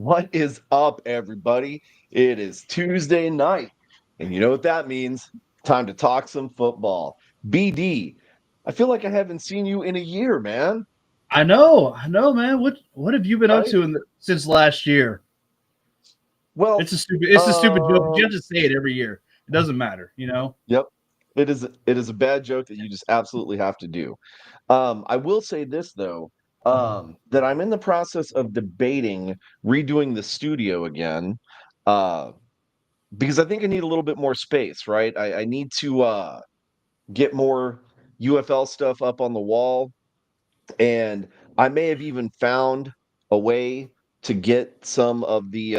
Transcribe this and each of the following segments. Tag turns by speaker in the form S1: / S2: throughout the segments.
S1: What is up, everybody? It is Tuesday night, and you know what that means? Time to talk some football. BD, I feel like I haven't seen you in a year, man.
S2: I know, man. What have you been up
S1: Right?
S2: to since last year?
S1: Well,
S2: It's a stupid joke, but you have
S1: um,
S2: to say it every year. It doesn't matter, you know.
S1: yep. It is a bad joke that you just absolutely have to do. I will say this though, that I'm in the process of debating redoing the studio again. Uh, because I think I need a little bit more space, right? I need to get more UFL stuff up on the wall. And I may have even found a way to get some of the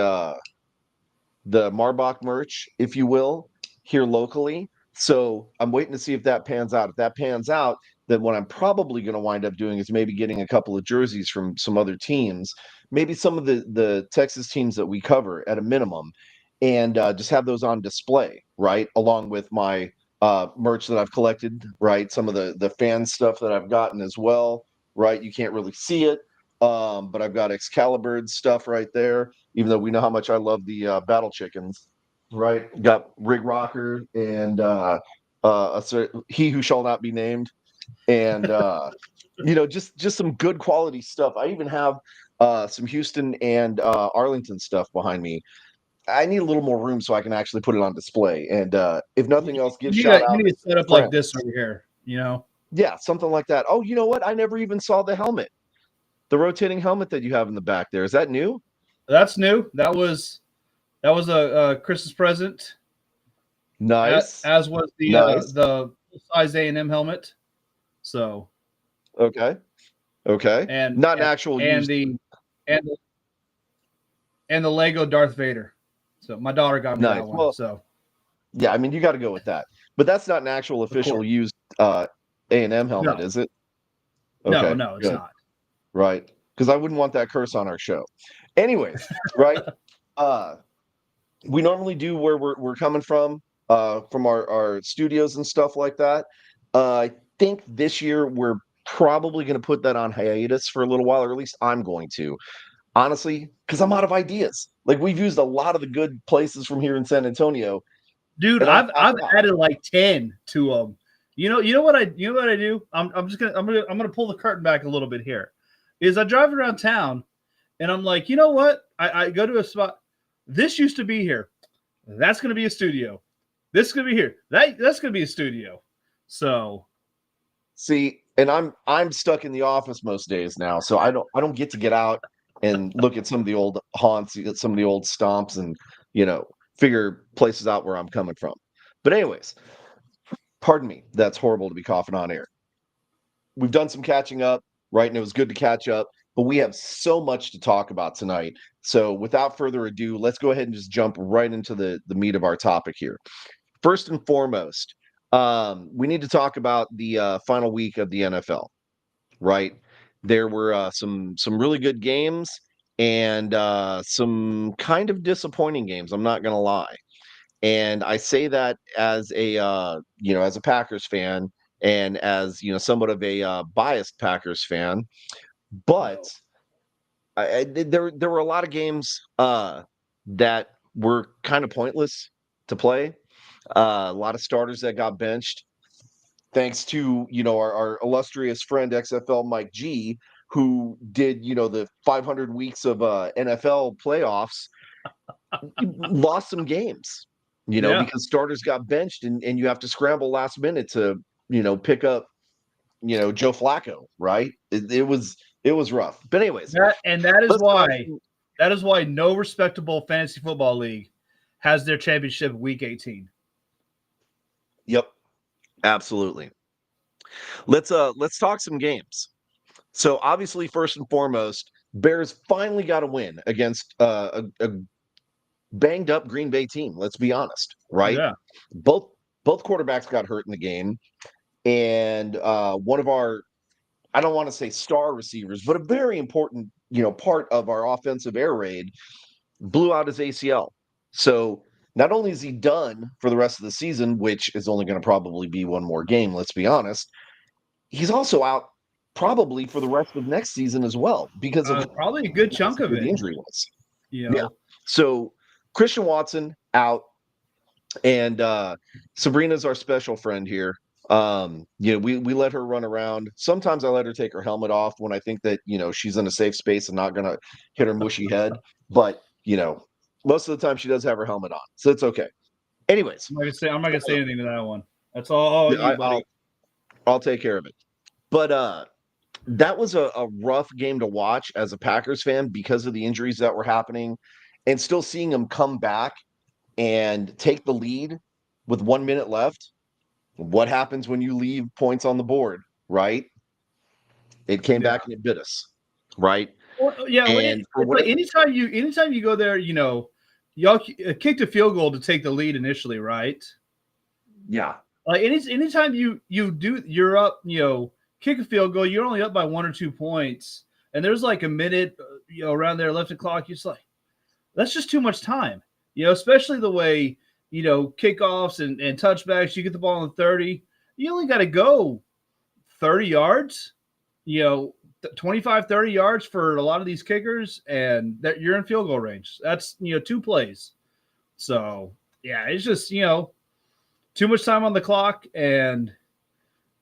S1: Marbach merch, if you will, here locally. So I'm waiting to see if that pans out. If that pans out, then what I'm probably going to wind up doing is maybe getting a couple of jerseys from some other teams, maybe some of the Texas teams that we cover at a minimum, and just have those on display, right, along with my merch that I've collected, right, some of the fan stuff that I've gotten as well, right. You can't really see it, but I've got Excalibur's stuff right there, even though we know how much I love the Battle Chickens, right? Got Rig Rocker and He Who Shall Not Be Named, and just some good quality stuff. I even have some Houston and Arlington stuff behind me. I need a little more room so I can actually put it on display. And if
S2: You,
S1: nothing else, give
S2: you need
S1: shout
S2: a you
S1: out
S2: need a setup like this
S1: friends.
S2: over here, you know.
S1: Yeah, something like that. Oh, you know what? I never even saw the helmet, the rotating helmet that you have in the back there. Is that new?
S2: That's new. That was a Christmas present,
S1: Nice,
S2: as was
S1: nice.
S2: the size A&M helmet. So
S1: Okay. Okay.
S2: and
S1: Not an
S2: and
S1: actual
S2: and
S1: used.
S2: the and the, and the Lego Darth Vader. So my daughter got me
S1: Nice.
S2: that one.
S1: Well,
S2: So
S1: yeah, I mean, you got to go with that. But that's not an actual
S2: of
S1: official
S2: course,
S1: used A&M helmet,
S2: no,
S1: is it?
S2: no,
S1: Okay,
S2: no, it's
S1: good.
S2: not.
S1: Right. Because I wouldn't want that curse on our show. Anyways, right? Uh we normally do where we're coming from our studios and stuff like that. I think this year we're probably going to put that on hiatus for a little while, or at least I'm going to. Honestly, because I'm out of ideas. Like we've used a lot of the good places from here in San Antonio,
S2: Dude,
S1: and I'm
S2: I've
S1: tapped out.
S2: added like 10 to them. You know what I do? I'm gonna pull the curtain back a little bit here. Is I drive around town and I'm like, you know what? I go to a spot. This used to be here. That's gonna be a studio. This is gonna be here. That's gonna be a studio. So
S1: See, and I'm stuck in the office most days now, so I don't get to get out and look at some of the old haunts, some of the old stomps, and you know figure places out where I'm coming from. But anyways, pardon me. That's horrible to be coughing on air. We've done some catching up, right? And it was good to catch up, but we have so much to talk about tonight. So without further ado, let's go ahead and just jump right into the meat of our topic here. First and foremost, we need to talk about the final week of the NFL, right? There were some really good games and some kind of disappointing games. I'm not gonna lie, and I say that as a as a Packers fan and as somewhat of a biased Packers fan. But
S2: no.
S1: there were a lot of games that were kind of pointless to play. A lot of starters that got benched, thanks to our illustrious friend XFL Mike G, who did the 500 weeks of NFL playoffs. Lost some games,
S2: Yeah.
S1: because starters got benched, and you have to scramble last minute to pick up Joe Flacco, right? It was rough, but anyways,
S2: That and
S1: let's talk.
S2: that is why no respectable fantasy football league has their championship week 18.
S1: Yep, absolutely. Let's talk some games. So obviously, first and foremost, Bears finally got a win against a banged up Green Bay team. Let's be honest, right?
S2: Yeah.
S1: Both quarterbacks got hurt in the game, and one of our, I don't want to say star receivers, but a very important part of our offensive air raid blew out his ACL. So not only is he done for the rest of the season, which is only going to probably be one more game, let's be honest, he's also out probably for the rest of next season as well because of
S2: Probably a good
S1: how
S2: chunk of
S1: severe the
S2: it.
S1: injury was.
S2: You
S1: Yeah.
S2: know,
S1: So Christian Watson out, and Sabrina's our special friend here. We let her run around. Sometimes I let her take her helmet off when I think that she's in a safe space and not gonna hit her mushy head. But most of the time she does have her helmet on, so it's okay. Anyways,
S2: I'm not gonna say anything to that one. That's all
S1: yeah,
S2: you, buddy.
S1: I'll take care of it. But that was a rough game to watch as a Packers fan because of the injuries that were happening, and still seeing them come back and take the lead with 1 minute left. What happens when you leave points on the board, right? It came
S2: Yeah.
S1: back and it bit us, right?
S2: Well, yeah, well,
S1: And for
S2: it's like
S1: whatever,
S2: anytime you go there, y'all kicked a field goal to take the lead initially, right?
S1: yeah,
S2: Like anytime you're up, kick a field goal, you're only up by 1 or 2 points, and there's like a minute, around there left the clock. You're just like, that's just too much time, especially the way kickoffs and touchbacks. You get the ball in 30, you only got to go 30 yards, you know 25, 30 yards for a lot of these kickers, and that you're in field goal range. That's 2 plays. So yeah, it's just too much time on the clock, and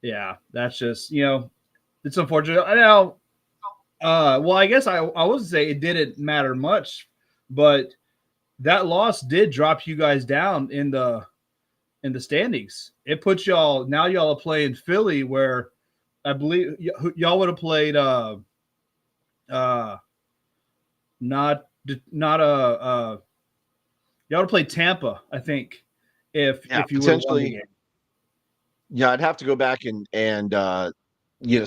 S2: yeah, that's just it's unfortunate. I know. Well, I guess I would say it didn't matter much, but that loss did drop you guys down in the standings. It puts y'all, now y'all are playing Philly, where I believe y'all would have played uh not not y'all would have played Tampa, I think,
S1: yeah,
S2: if you would have won the
S1: potentially.
S2: game.
S1: Yeah, I'd have to go back and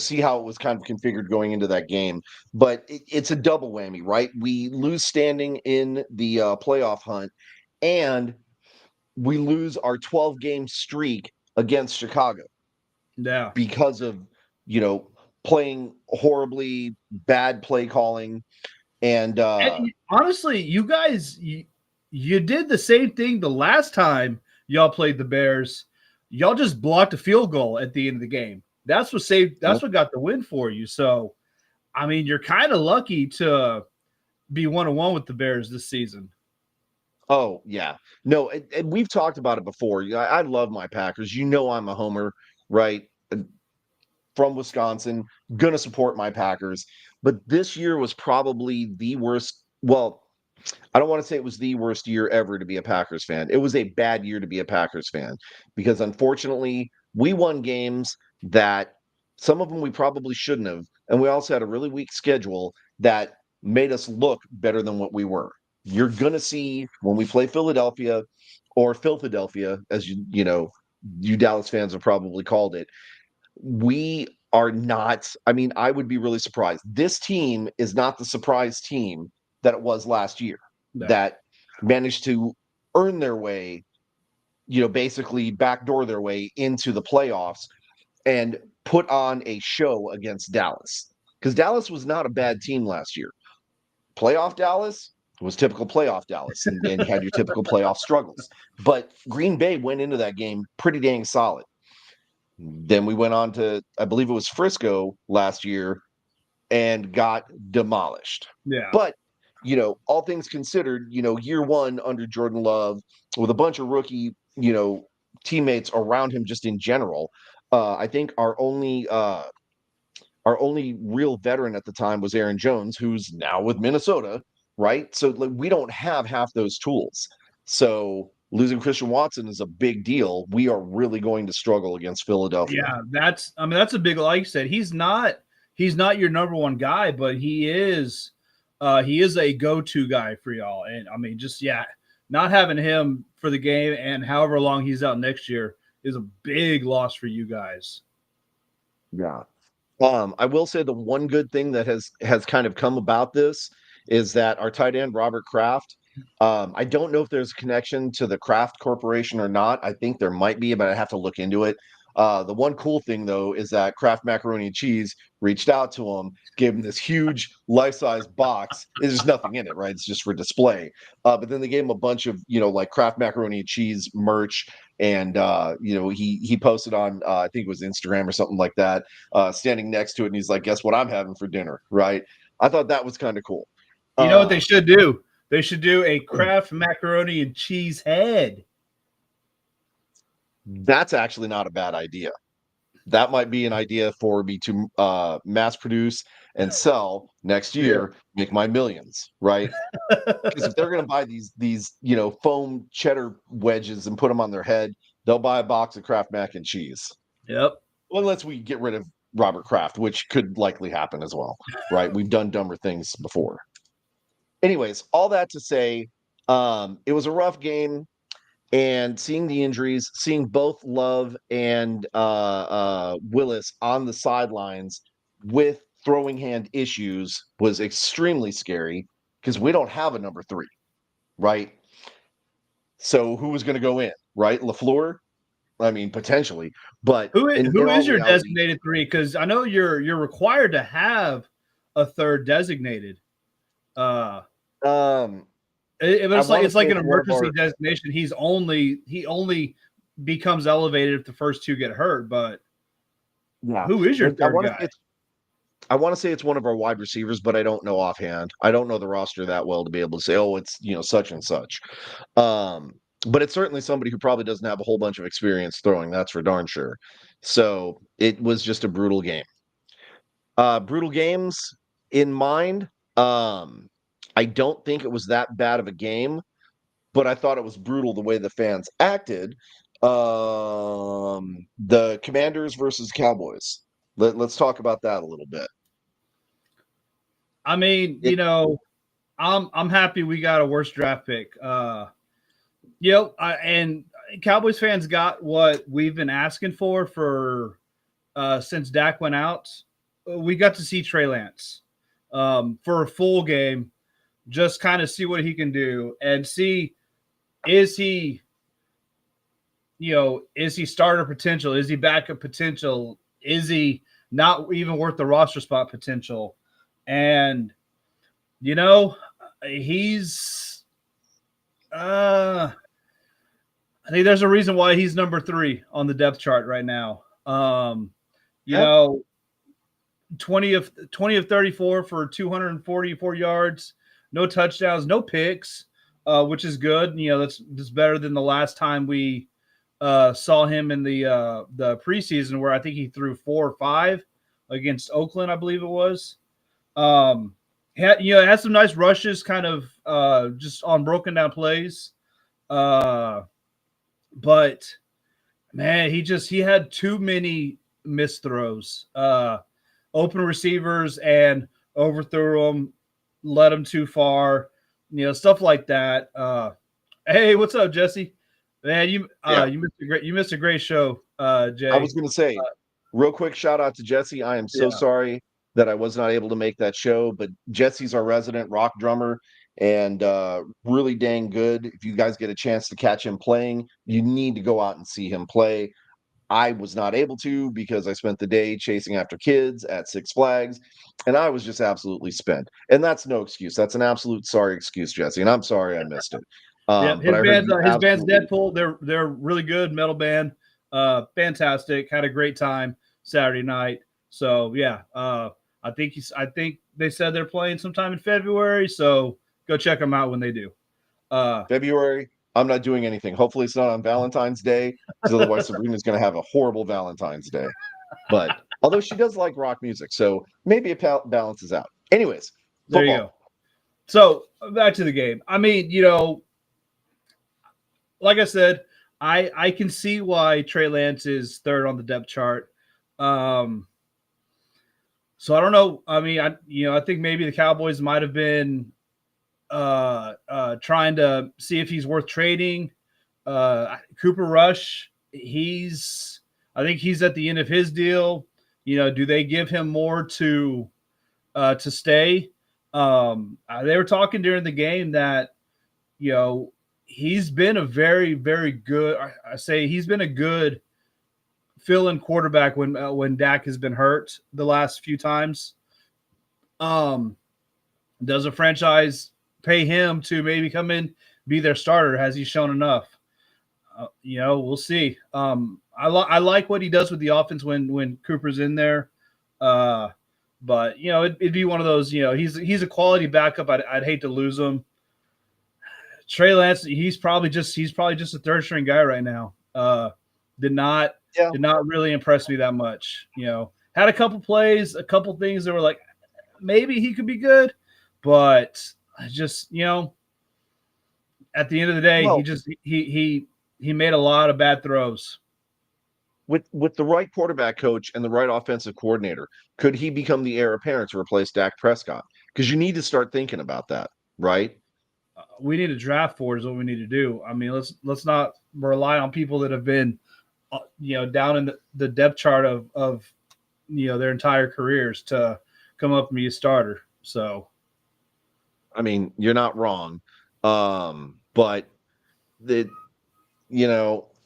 S1: see how it was kind of configured going into that game. But it's a double whammy, right? We lose standing in the playoff hunt, and we lose our 12-game streak against Chicago
S2: Yeah.
S1: because of you know playing horribly, bad play calling, and
S2: And honestly, you guys, you did the same thing the last time y'all played the Bears. Y'all just blocked a field goal at the end of the game. That's what saved. That's what got the win for you. So, I mean, you're kind of lucky to be 1-1 with the Bears this season.
S1: oh yeah, no, and we've talked about it before. I love my Packers. I'm a homer, right? From Wisconsin, gonna support my Packers. But this year was probably the worst. Well, I don't want to say it was the worst year ever to be a Packers fan. It was a bad year to be a Packers fan because unfortunately, we won games that some of them we probably shouldn't have. And we also had a really weak schedule that made us look better than what we were. You're going to see when we play Philadelphia or Philadelphia, as you Dallas fans have probably called it, we are not. I mean, I would be really surprised. This team is not the surprise team that it was last year
S2: No.
S1: that managed to earn their way, basically backdoor their way into the playoffs and put on a show against Dallas. Because Dallas was not a bad team last year. Playoff Dallas was typical playoff Dallas, and you had your typical playoff struggles. But Green Bay went into that game pretty dang solid. Then we went on to, I believe it was Frisco last year, and got demolished.
S2: Yeah.
S1: But, all things considered, year one under Jordan Love with a bunch of rookie, teammates around him just in general. I think our only real veteran at the time was Aaron Jones, who's now with Minnesota, right? So like, we don't have half those tools. So losing Christian Watson is a big deal. We are really going to struggle against Philadelphia.
S2: Yeah, that's a big, like you said, he's not your number one guy, but he is a go-to guy for y'all. And I mean, just yeah, not having him for the game and however long he's out next year is a big loss for you guys.
S1: Yeah. I will say the one good thing that has kind of come about this is that our tight end Robert Kraft. I don't know if there's a connection to the Kraft Corporation or not. I think there might be, but I have to look into it. The one cool thing though is that Kraft Macaroni and Cheese reached out to him, gave him this huge life-size box. There's nothing in it, right? It's just for display. But then they gave him a bunch of like Kraft Macaroni and Cheese merch, and he posted on I think it was Instagram or something like that, standing next to it, and he's like, "Guess what I'm having for dinner?" Right? I thought that was kind of cool.
S2: You know what they
S1: Um,
S2: should do? They should do a Kraft macaroni and cheese head.
S1: That's actually not a bad idea. That might be an idea for me to mass produce and sell next
S2: Yeah.
S1: year, make my millions, right? Because if they're going to buy these foam cheddar wedges and put them on their head, they'll buy a box of Kraft mac and cheese.
S2: Yep.
S1: Well, unless we get rid of Robert Kraft, which could likely happen as well, right? We've done dumber things before. Anyways, all that to say, it was a rough game, and seeing the injuries, seeing both Love and Willis on the sidelines with throwing hand issues was extremely scary because we don't have a number three, right? So who was going to go in, right? LaFleur? I mean, potentially, but in
S2: Who
S1: all
S2: is your
S1: reality,
S2: designated three? Because I know you're required to have a third designated. Uh,
S1: um,
S2: but
S1: I
S2: it's like
S1: want to
S2: it's
S1: say
S2: like an
S1: it's one of
S2: emergency
S1: our
S2: designation. He only becomes elevated if the first two get hurt. But
S1: yeah,
S2: who is your
S1: but I
S2: third
S1: want to
S2: guy?
S1: say it's one of our wide receivers, but I don't know offhand. I don't know the roster that well to be able to say, oh, it's such and such. Um, but it's certainly somebody who probably doesn't have a whole bunch of experience throwing. That's for darn sure. So it was just a brutal game. Brutal games in mind. Um, I don't think it was that bad of a game, but I thought it was brutal the way the fans acted. The Commanders versus Cowboys. Let's talk about that a little bit.
S2: I mean,
S1: It,
S2: I'm happy we got a worse draft pick. And Cowboys fans got what we've been asking for since Dak went out. We got to see Trey Lance for a full game, just kind of see what he can do and see is he is he starter potential? Is he backup potential? Is he not even worth the roster spot potential? And you know, he's I think there's a reason why he's number 3 on the depth chart right now. You
S1: yeah,
S2: know, 20 of 34 for 244 yards, no touchdowns, no picks, which is good. That's better than the last time we saw him in the preseason, where I think he threw 4 or 5 against Oakland, I believe it was. Had some nice rushes, kind of just on broken down plays. But man, he had too many missed throws, open receivers, and overthrew them, led them too far, stuff like that. Hey, what's up, Jesse? Man,
S1: yeah.
S2: you missed a great show,
S1: I
S2: Jay.
S1: was going to say, real quick shout out to Jesse. I am so
S2: Yeah,
S1: sorry that I was not able to make that show, but Jesse's our resident rock drummer and really dang good. If you guys get a chance to catch him playing, you need to go out and see him play. I was not able to because I spent the day chasing after kids at Six Flags, and I was just absolutely spent. And that's no excuse. That's an absolute sorry excuse, Jesse. And I'm sorry I missed it.
S2: yeah.
S1: But I heard you
S2: His band's
S1: absolutely.
S2: Deadpool. They're really good metal band. Fantastic. Had a great time Saturday night. So yeah, I think they said they're playing sometime in February. So go check them out when they do. Uh,
S1: February, I'm not doing anything. Hopefully, it's not on Valentine's Day, because otherwise, Sabrina's going to have a horrible Valentine's Day. But although she does like rock music, so maybe it balances out. Anyways,
S2: there you go.
S1: football.
S2: So back to the game. I mean, like I said, I can see why Trey Lance is third on the depth chart. Um, so I don't know. I mean, I think maybe the Cowboys might have been trying to see if he's worth trading. Cooper Rush, I think he's at the end of his deal. Do they give him more to stay? They were talking during the game that he's been a very, very good. I say he's been a good fill-in quarterback when Dak has been hurt the last few times. Um, does a franchise pay him to maybe come in, be their starter? Has he shown enough? We'll see. I like what he does with the offense when Cooper's in there. But it'd be one of those. He's a quality backup. I'd hate to lose him. Trey Lance, he's probably just a third string guy right now. Did not
S1: Yeah.
S2: did not really impress me that much. Had a couple plays, a couple things that were like maybe he could be good, but I just at the end of the day, he
S1: Well,
S2: just he made a lot of bad throws.
S1: with the right quarterback coach and the right offensive coordinator, could he become the heir apparent to replace Dak Prescott? Because you need to start thinking about that, right?
S2: We need a draft for it is what we need to do. I mean, let's not rely on people that have been down in the depth chart of their entire careers to come up and be a starter. So
S1: I mean, you're not wrong. But the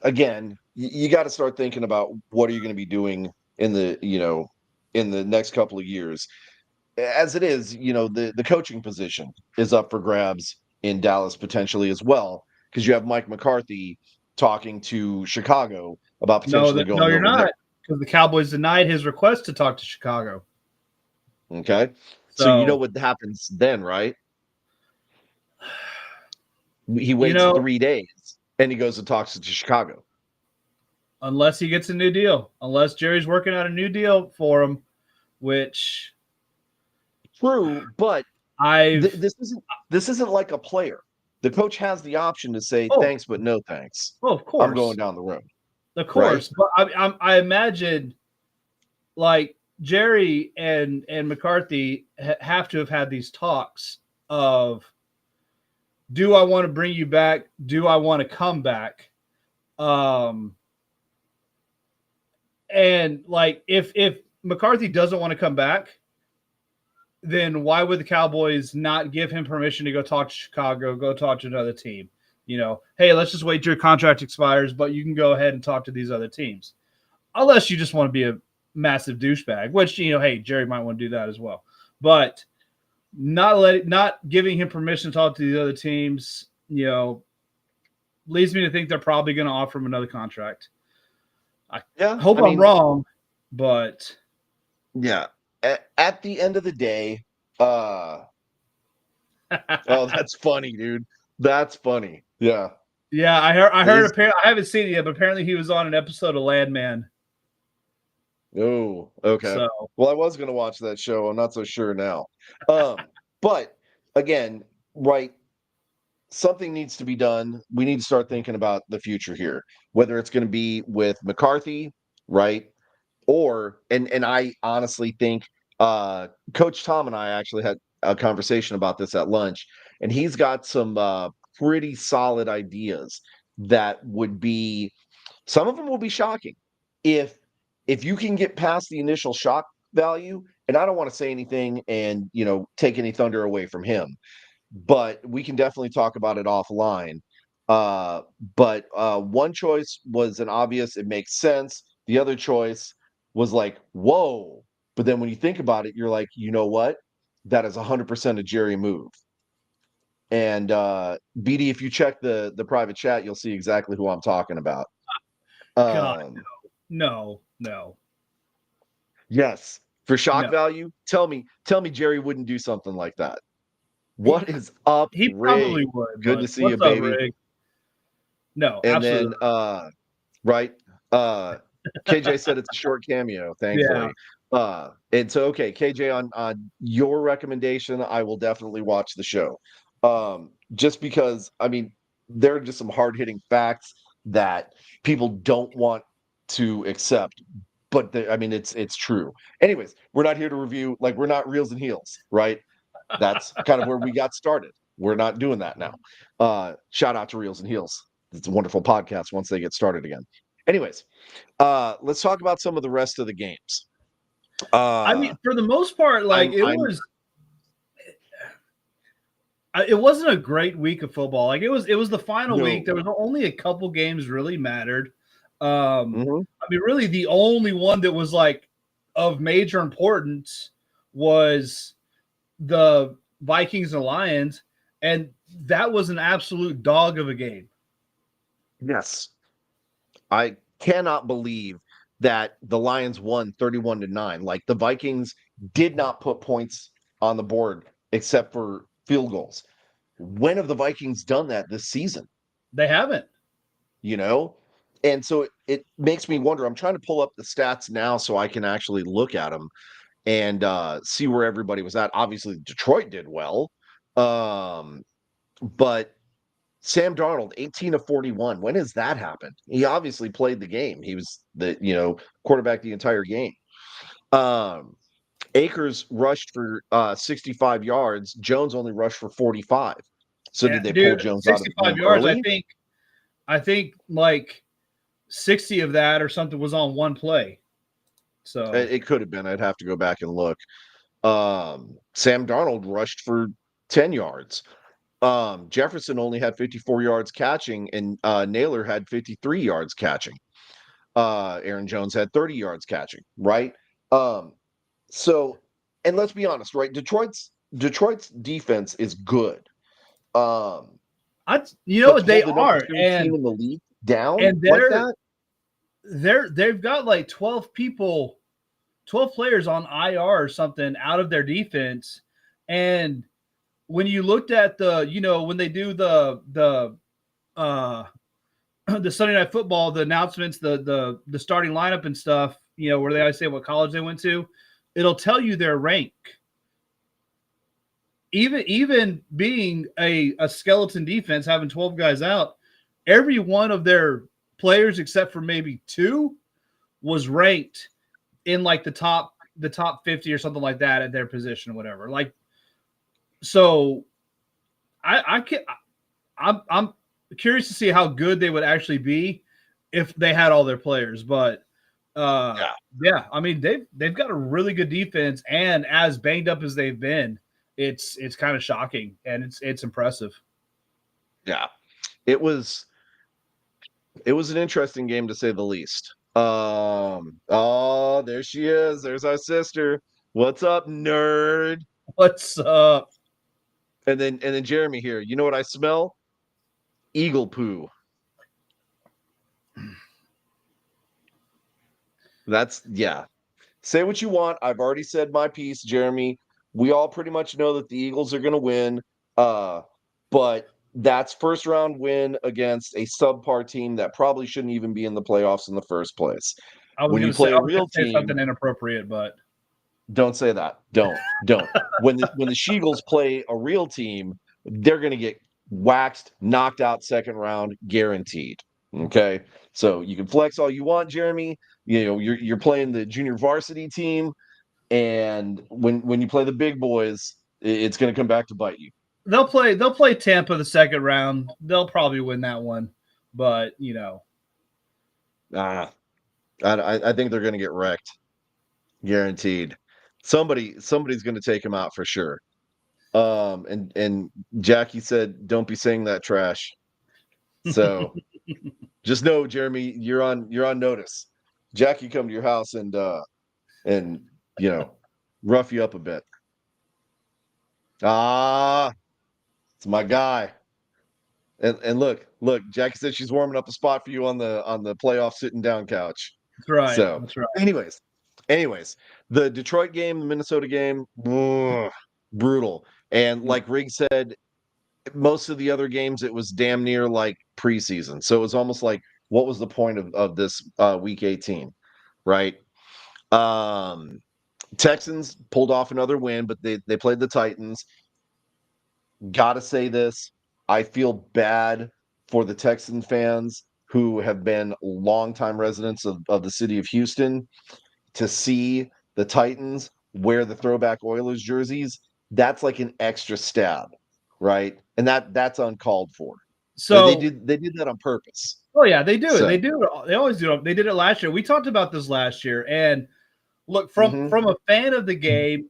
S1: again, you got to start thinking about what are you going to be doing in the next couple of years. As it is, the coaching position is up for grabs in Dallas potentially as well, because you have Mike McCarthy talking to Chicago about potentially
S2: no,
S1: going
S2: you're
S1: over there.
S2: not, because the Cowboys denied his request to talk to Chicago.
S1: Okay. So you know
S2: So
S1: what happens then, right? He
S2: you
S1: waits
S2: know,
S1: 3 days and he goes and talks to Chicago.
S2: unless he gets a new deal, unless Jerry's working out a new deal for him, which
S1: True, but
S2: I've
S1: this isn't like a player. The coach has the option to say
S2: oh
S1: thanks, but no thanks.
S2: oh of
S1: I'm going
S2: course
S1: down the road,
S2: of
S1: right?
S2: course, but I imagine like Jerry and McCarthy have to have had these talks of, do I want to bring you back? Do I want to come back? Um, and like if McCarthy doesn't want to come back, then why would the Cowboys not give him permission to go talk to Chicago, go talk to another team? Hey, let's just wait till your contract expires, but you can go ahead and talk to these other teams. Unless you just want to be a massive douchebag, which hey, Jerry might want to do that as well. But not giving him permission to talk to the other teams, leads me to think they're probably going to offer him another contract. I
S1: Yeah,
S2: hope
S1: I
S2: I'm
S1: mean,
S2: wrong, but
S1: yeah. At the end of the day, uh, oh, that's funny, dude. That's funny. Yeah.
S2: yeah, I heard.
S1: Is
S2: Apparently, I haven't seen it yet, but apparently he was on an episode of Landman.
S1: Oh, okay.
S2: So
S1: Well, I was gonna watch that show. I'm not so sure now. But again, right, something needs to be done. We need to start thinking about the future here, whether it's going to be with McCarthy, right? Or and I honestly think Coach Tom and I actually had a conversation about this at lunch, and he's got some pretty solid ideas that would be some of them will be shocking if you can get past the initial shock value. And I don't want to say anything and take any thunder away from him, but we can definitely talk about it offline. Uh, but one choice was an obvious, it makes sense. The other choice was like, whoa. But then when you think about it, you're like, you know what? That is 100% a Jerry move. And BD, if you check the private chat, you'll see exactly who I'm talking about.
S2: God,
S1: Um,
S2: no.
S1: yes, for shock value, tell me Jerry wouldn't do something like that.
S2: He,
S1: What is up,
S2: he
S1: Rig?
S2: probably would,
S1: Good to
S2: but
S1: see you,
S2: what's up,
S1: baby.
S2: Rig? No,
S1: And
S2: absolutely.
S1: then right, uh KJ said it's a short cameo,
S2: Yeah.
S1: thankfully. And so okay, KJ, on your recommendation, I will definitely watch the show. Just because I mean there are just some hard-hitting facts that people don't want to accept, but I mean it's true. Anyways, we're not here to review, like, we're not Reels and Heels, right? That's kind of where we got started. We're not doing that now. Shout out to Reels and Heels. It's a wonderful podcast once they get started again. Anyways, let's talk about some of the rest of the games.
S2: I mean, for the most part, like
S1: I'm
S2: it wasn't a great week of football. Like it was the final week.
S1: no.
S2: There was only a couple games really mattered.
S1: Mhm.
S2: I mean, really the only one that was like of major importance was the Vikings and Lions, and that was an absolute dog of a game.
S1: Yes. I cannot believe that the Lions won 31-9. Like, the Vikings did not put points on the board except for field goals. when have the Vikings done that this season?
S2: They haven't.
S1: You know, and so it makes me wonder. I'm trying to pull up the stats now so I can actually look at them and see where everybody was at. Obviously, Detroit did well, but Sam Darnold, 18 of 41. When has that happened? He obviously played the game. He was the quarterback the entire game. Um, Akers rushed for 65 yards. Jones only rushed for 45. So
S2: Yeah,
S1: did they pull
S2: dude,
S1: Jones out of the
S2: 65
S1: game
S2: yards. I
S1: early?
S2: think. I think like 60 of that or something was on one play. So
S1: It could have been. I'd have to go back and look. Sam Darnold rushed for 10 yards. Jefferson only had 54 yards catching, and Naylor had 53 yards catching. Aaron Jones had 30 yards catching, right? Um, so, and let's be honest, right? Detroit's defense is good. Um,
S2: you know
S1: but to
S2: what they
S1: hold the number
S2: are,
S1: 3 team in the league down
S2: and
S1: like that,
S2: they've got like 12 people, 12 players on IR or something out of their defense. And when you looked at when they do uh the Sunday Night Football, the announcements, the starting lineup and stuff, where they always say what college they went to, it'll tell you their rank. Even being a skeleton defense, having 12 guys out, every one of their players except for maybe two was ranked in like the top 50 or something like that at their position or whatever. Like, so I'm curious to see how good they would actually be if they had all their players. But
S1: yeah,
S2: yeah, I mean they've got a really good defense, and as banged up as they've been, it's kind of shocking and it's impressive.
S1: yeah. It was an interesting game to say the least. Oh, there she is. There's our sister. What's up, nerd?
S2: What's up?
S1: And then Jeremy here. You know what I smell? Eagle poo. That's yeah. Say what you want. I've already said my piece, Jeremy. We all pretty much know that the Eagles are going to win. But that's first round win against a subpar team that probably shouldn't even be in the playoffs in the first place. When you play
S2: I
S1: a
S2: was gonna
S1: real
S2: say
S1: team,
S2: something inappropriate, but
S1: don't say that. Don't. When the Sheagles play a real team, they're going to get waxed, knocked out second round, guaranteed. Okay, so you can flex all you want, Jeremy. You're playing the junior varsity team, and when you play the big boys, it's going to come back to bite you.
S2: they'll play Tampa the second round. They'll probably win that one, but
S1: Ah, I think they're going to get wrecked, guaranteed. Somebody's going to take them out for sure. And Jackie said, "Don't be saying that trash." So just know, Jeremy, you're on notice. Jackie come to your house and rough you up a bit. Ah, it's my guy. And look, Jackie said she's warming up a spot for you on the playoff sitting down couch.
S2: that's right.
S1: So,
S2: That's right.
S1: anyways, the Detroit game, the Minnesota game, brutal. And like Rig said, most of the other games it was damn near like preseason. So it was almost like, what was the point of this week 18, right? Um, Texans pulled off another win, but they played the Titans. Gotta say this. I feel bad for the Texan fans who have been longtime residents of the city of Houston to see the Titans wear the throwback Oilers jerseys. That's like an extra stab, right? And that's uncalled for. They
S2: So,
S1: did that on purpose.
S2: oh yeah, they do it.
S1: So,
S2: They do it. They always do it. They did it last year. We talked about this last year, and look, from
S1: mhm.
S2: from a fan of the game,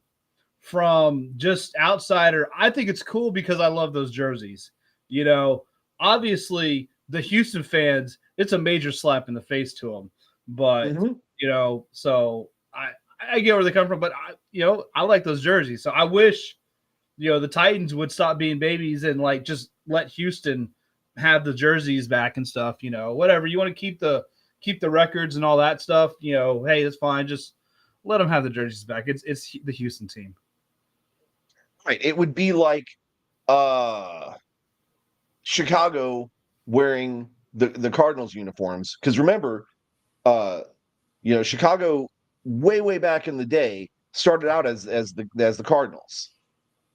S2: from just outsider, I think it's cool because I love those jerseys. You know, obviously the Houston fans, it's a major slap in the face to them. But
S1: Mhm.
S2: so I get where they come from, but I like those jerseys. So I wish the Titans would stop being babies and like just let Houston have the jerseys back and stuff. Whatever you want to keep the records and all that stuff. Hey, that's fine. Just let them have the jerseys back. It's the Houston team.
S1: Right. It would be like uh Chicago wearing the Cardinals uniforms. Because remember, uh, Chicago way back in the day started out as the Cardinals,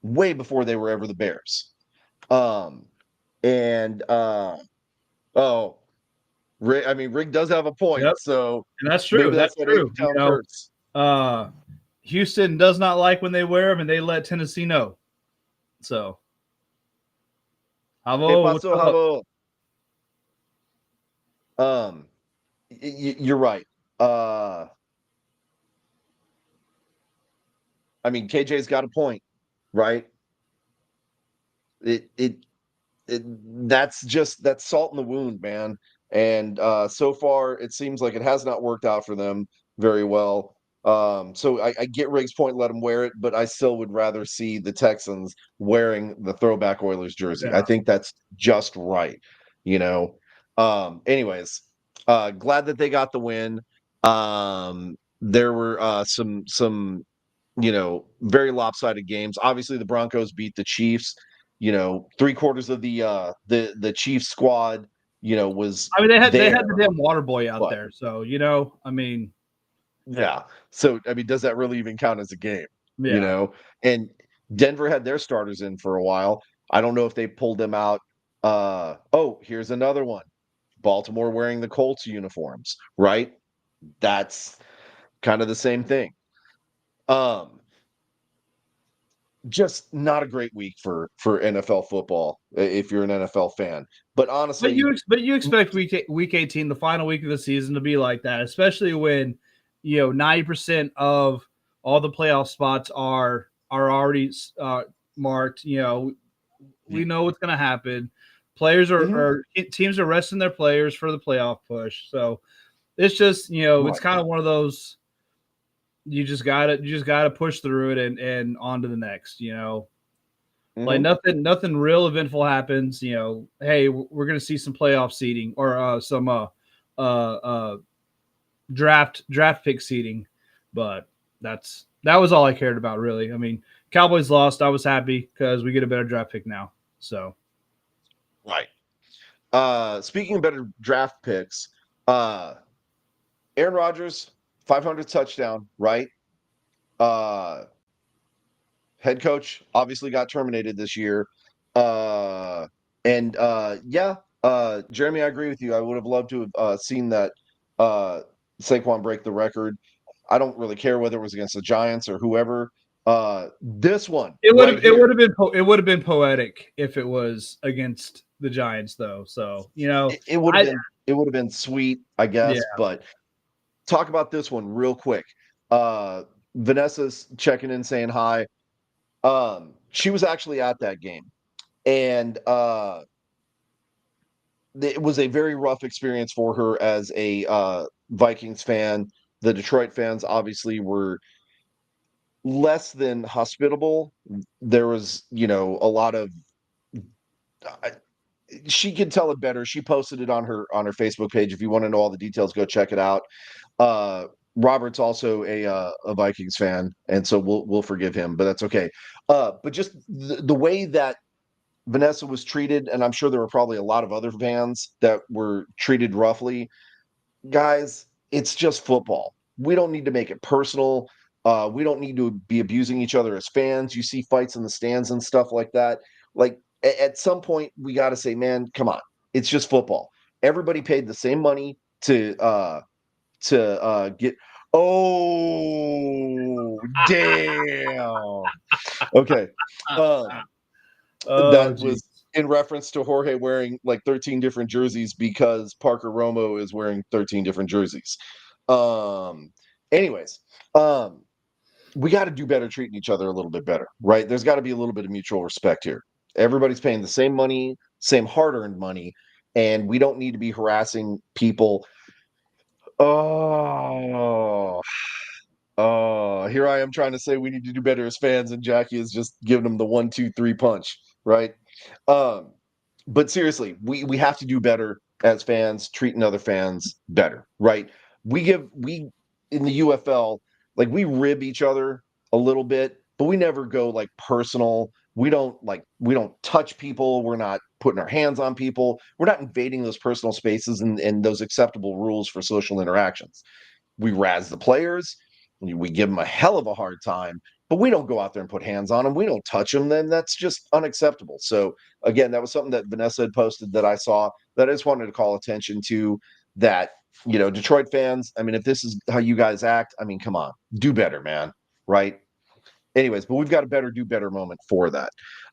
S1: way before they were ever the Bears. Um, and oh, Rick does have a point,
S2: Yep,
S1: so
S2: and that's true.
S1: maybe
S2: That's
S1: that's that
S2: true.
S1: H-Town curse.
S2: Uh, Houston does not like when they wear them, and they let Tennessee know. So,
S1: Hey,
S2: Havo, what's
S1: Paso
S2: up?
S1: Havo. Um, you're right. Uh, KJ's got a point, right? It it it, that's salt in the wound, man. And so far, it seems like it has not worked out for them very well. So I get Riggs' point, let him wear it, but I still would rather see the Texans wearing the throwback Oilers jersey. I
S2: Yeah.
S1: think that's just right, you know. Anyways, glad that they got the win. There were some very lopsided games. Obviously, the Broncos beat the Chiefs. Three-quarters of the Chiefs squad, was
S2: I mean, they had
S1: there.
S2: the damn water boy out
S1: But
S2: there, so I mean,
S1: yeah, so does that really even count as a game? You
S2: yeah.
S1: know, and Denver had their starters in for a while. I don't know if they pulled them out. Oh, here's another one. Baltimore wearing the Colts uniforms, right? That's kind of the same thing. Um, just not a great week for NFL football if you're an NFL fan. But
S2: But
S1: honestly,
S2: you expect week 18, the final week of the season, to be like that, especially when 90% of all the playoff spots are already marked. We know what's going to happen. Players
S1: Mhm.
S2: are teams are resting their players for the playoff push. So it's just it's
S1: Right.
S2: kind of one of those, you just gotta push through it and on to the next. Like
S1: Mhm.
S2: nothing real eventful happens. Hey, we're gonna see some playoff seeding or some draft pick seeding, but that was all I cared about really. I mean, Cowboys lost. I was happy because we get a better draft pick now. So
S1: Right. Speaking of better draft picks, uh, Aaron Rodgers, 500 touchdown, right? Uh, Head coach obviously got terminated this year. Uh, and yeah, Jeremy, I agree with you. I would have loved to have seen that uh, Saquon break the record. I don't really care whether it was against the Giants or whoever. This one
S2: it would
S1: right
S2: have it would
S1: here,
S2: have been it would have been poetic if it was against the Giants though. So
S1: it would have
S2: I
S1: been sweet, I
S2: yeah.
S1: guess. But talk about this one real quick. Uh, Vanessa's checking in saying hi. She was actually at that game, and it was a very rough experience for her as a Vikings fan. The Detroit fans obviously were less than hospitable. There was, a lot of. I, she could tell it better. She posted it on her Facebook page. If you want to know all the details, go check it out. Uh, Robert's also a Vikings fan, and so we'll forgive him, but that's okay. But just the way that Vanessa was treated, and I'm sure there were probably a lot of other fans that were treated roughly. Guys, it's just football. We don't need to make it personal. We don't need to be abusing each other as fans. You see fights in the stands and stuff like that. Like at some point, we got to say, man, come on, it's just football. Everybody paid the same money to get. Oh, damn. Okay. Um,
S2: Oh,
S1: that
S2: geez.
S1: was in reference to Jorge wearing like 13 different jerseys because Parker Romo is wearing 13 different jerseys. Um, anyways, um, we got to do better treating each other a little bit better, right? There's got to be a little bit of mutual respect here. Everybody's paying the same money, same hard earned money, and we don't need to be harassing people. Oh, here I am trying to say we need to do better as fans, and Jackie is just giving them the 1, 2, 3 punch, right? Um, but seriously, we have to do better as fans, treating other fans better, right? We in the UFL, like we rib each other a little bit, but we never go like personal. We don't touch people. We're not putting our hands on people. We're not invading those personal spaces and those acceptable rules for social interactions. We razz the players. We give them a hell of a hard time, but we don't go out there and put hands on them. We don't touch them. Then that's just unacceptable. So again, that was something that Vanessa had posted that I saw that I just wanted to call attention to. That Detroit fans. I mean, if this is how you guys act, I mean, come on, do better, man. Right? Anyways, but we've got a better do better moment for that.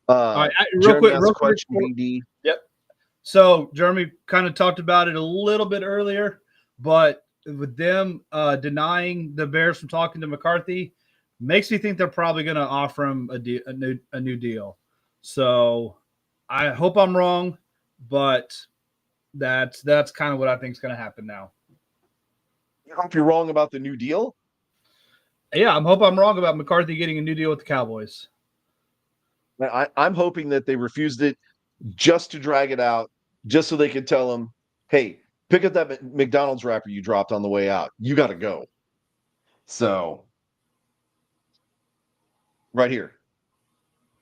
S2: All right,
S1: Jeremy asked
S2: real
S1: a
S2: quick.
S1: question, BD.
S2: Yep. So Jeremy kind of talked about it a little bit earlier, but with them denying the Bears from talking to McCarthy, makes me think they're probably going to offer him a new deal. So I hope I'm wrong, but that's kind of what I think is going to happen now.
S1: You hope you're wrong about the new deal.
S2: Yeah, I hope I'm wrong about McCarthy getting a new deal with the Cowboys.
S1: I'm hoping that they refused it just to drag it out, just so they could tell him, hey, pick up that McDonald's wrapper you dropped on the way out. You got to go. So, right here,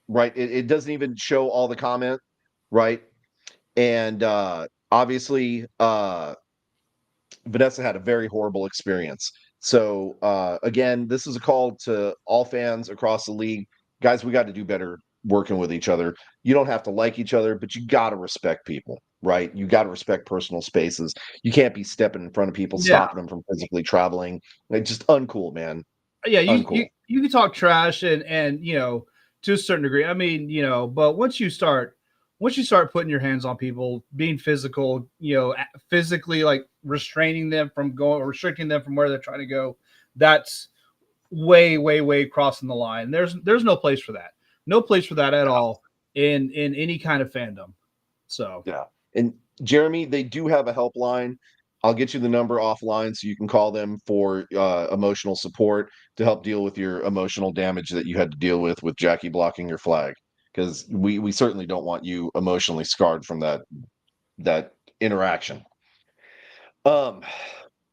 S1: right? It doesn't even show all the comment, right? And obviously, Vanessa had a very horrible experience. So, again, this is a call to all fans across the league. Guys, we got to do better working with each other. You don't have to like each other, but you got to respect people, right? You got to respect personal spaces. You can't be stepping in front of people,
S2: Yeah,
S1: stopping them from physically traveling. Like, just uncool, man.
S2: yeah,
S1: Uncool.
S2: you can talk trash and to a certain degree. I mean, but once you start putting your hands on people, being physical, physically like restricting them from where they're trying to go, that's way crossing the line. There's no place for that. No place for that at all in any kind of fandom. So
S1: Yeah. And Jeremy, they do have a helpline. I'll get you the number offline so you can call them for emotional support to help deal with your emotional damage that you had to deal with Jackie blocking your flag. Because we certainly don't want you emotionally scarred from that interaction. Um,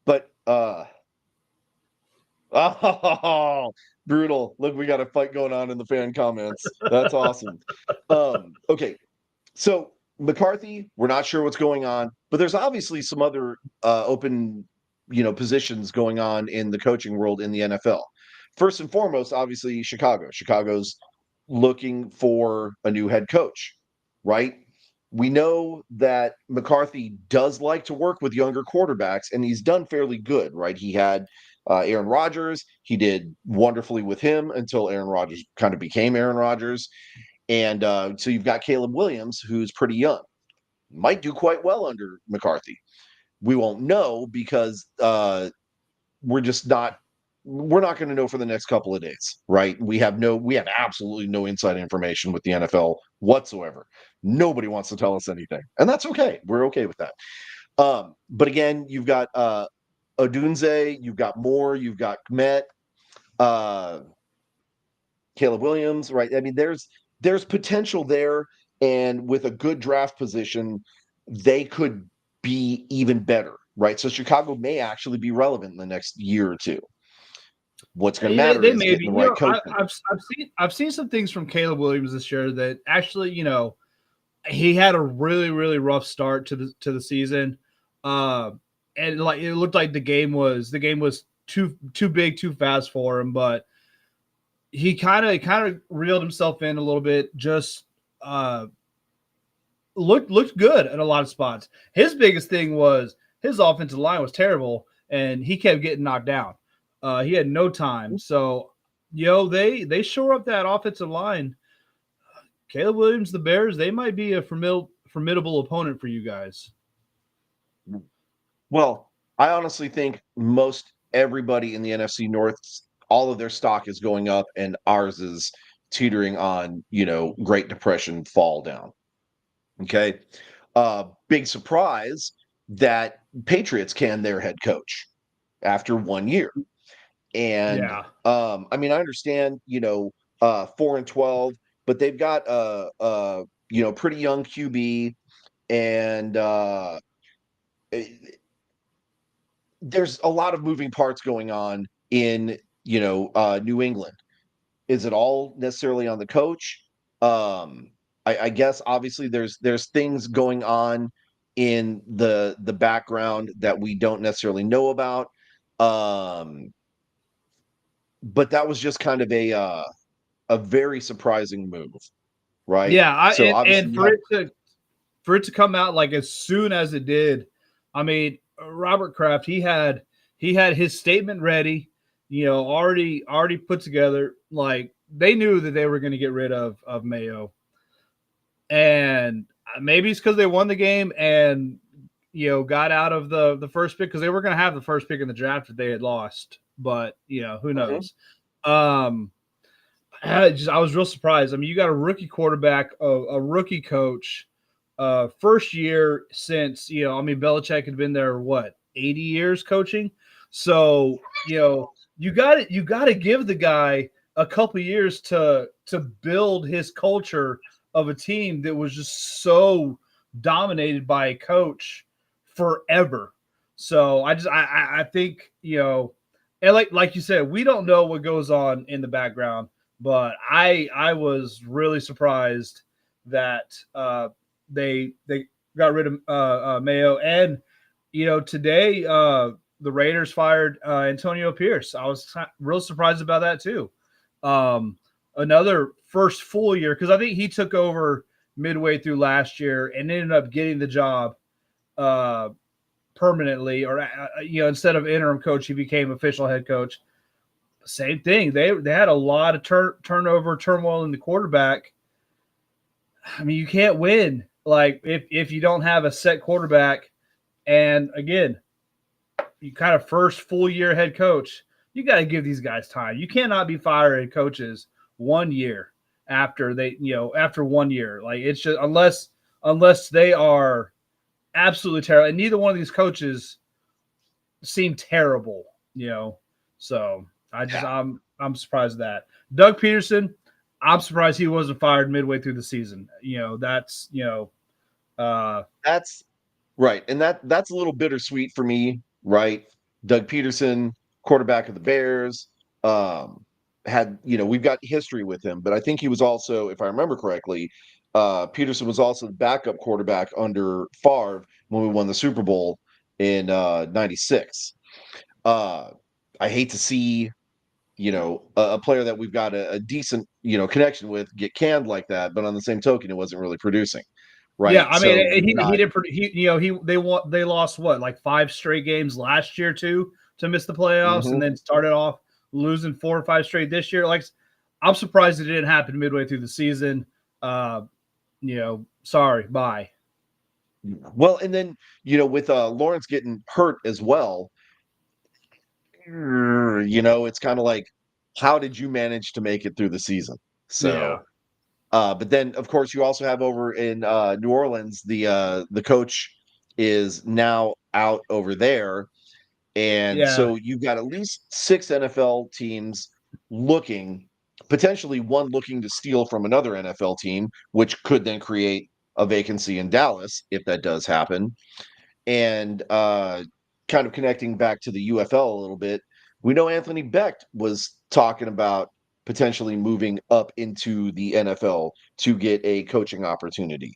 S1: but oh, brutal. Look, we got a fight going on in the fan comments. That's awesome. Okay, so McCarthy, we're not sure what's going on, but there's obviously some other open, positions going on in the coaching world in the NFL. First and foremost, obviously Chicago. Chicago's looking for a new head coach, right? We know that McCarthy does like to work with younger quarterbacks, and he's done fairly good, right? He had Aaron Rodgers. He did wonderfully with him until Aaron Rodgers kind of became Aaron Rodgers. And so you've got Caleb Williams, who's pretty young, might do quite well under McCarthy. We won't know because we're just not we're not going to know for the next couple of days, right? We have absolutely no inside information with the NFL whatsoever. Nobody wants to tell us anything, and that's okay. We're okay with that. But again, you've got Odunze, you've got Moore, you've got Kmet, uh, Caleb Williams, right? I mean, there's potential there, and with a good draft position, they could be even better, right? So Chicago may actually be relevant in the next year or two. What's going to matter
S2: they
S1: is
S2: may be.
S1: getting the right coaching.
S2: I've seen some things from Caleb Williams this year that actually he had a really rough start to the season, uh, and like it looked like the game was too big too fast for him, but he kind of reeled himself in a little bit. Just uh, looked good at a lot of spots. His biggest thing was his offensive line was terrible, and he kept getting knocked down. He had no time. So, they shore up that offensive line. Caleb Williams, the Bears, they might be a formidable opponent for you guys.
S1: Well, I honestly think most everybody in the NFC North, all of their stock is going up, and ours is teetering on, Great Depression fall down. Okay. Big surprise that Patriots can their head coach after 1 year. And
S2: Yeah,
S1: I mean, I understand, 4-12, but they've got pretty young QB, and eh, there's a lot of moving parts going on in New England. Is it all necessarily on the coach? Um, I guess obviously there's things going on in the background that we don't necessarily know about. Um, but that was just kind of a very surprising move, right?
S2: Yeah,
S1: So
S2: and
S1: obviously you have
S2: for it to come out like as soon as it did, I mean, Robert Kraft, he had his statement ready, already put together. Like they knew that they were going to get rid of Mayo, and maybe it's because they won the game and got out of the first pick because they were going to have the first pick in the draft if they had lost. But who
S1: Mhm.
S2: knows? Um, I was real surprised. I mean, you got a rookie quarterback, a rookie coach, first year since I mean, Belichick had been there what 80 years coaching, so you got to give the guy a couple years to build his culture of a team that was just so dominated by a coach forever. So I think and like you said, we don't know what goes on in the background, but I was really surprised that they got rid of Mayo, and today the Raiders fired Antonio Pierce. I was real surprised about that too. Um, Another first full year because I think he took over midway through last year and ended up getting the job uh, permanently, or instead of interim coach, he became official head coach. Same thing. They had a lot of turnover, turmoil in the quarterback. I mean, you can't win like if you don't have a set quarterback. And again, you kind of first full year head coach. You got to give these guys time. You cannot be firing coaches 1 year after after 1 year. Like it's just unless they are absolutely terrible. And neither one of these coaches seem terrible. You know, so
S1: Yeah.
S2: I'm surprised at that. Doug Peterson, I'm surprised he wasn't fired midway through the season. That's uh,
S1: That's right. And that's a little bittersweet for me, right? Doug Peterson, quarterback of the Bears, had, we've got history with him, but I think he was also, if I remember correctly, Peterson was also the backup quarterback under Favre when we won the Super Bowl in '96. Uh, I hate to see, a player that we've got a decent, connection with get canned like that, but on the same token, it wasn't really producing,
S2: yeah.
S1: right?
S2: I mean,
S1: So you've
S2: he
S1: got
S2: did. They lost what like 5 straight games last year too to miss the playoffs, and
S1: mhm.
S2: then started off losing 4 or 5 straight this year. Like I'm surprised it didn't happen midway through the season. Uh, sorry, bye.
S1: Well, and then, with Lawrence getting hurt as well, it's kind of like, how did you manage to make it through the season?
S2: Yeah,
S1: So, but then of course you also have over in New Orleans, the coach is now out over there. And
S2: yeah,
S1: so you've got at least 6 NFL teams looking, potentially one looking to steal from another NFL team, which could then create a vacancy in Dallas if that does happen. And kind of connecting back to the UFL a little bit, we know Anthony Becht was talking about potentially moving up into the NFL to get a coaching opportunity.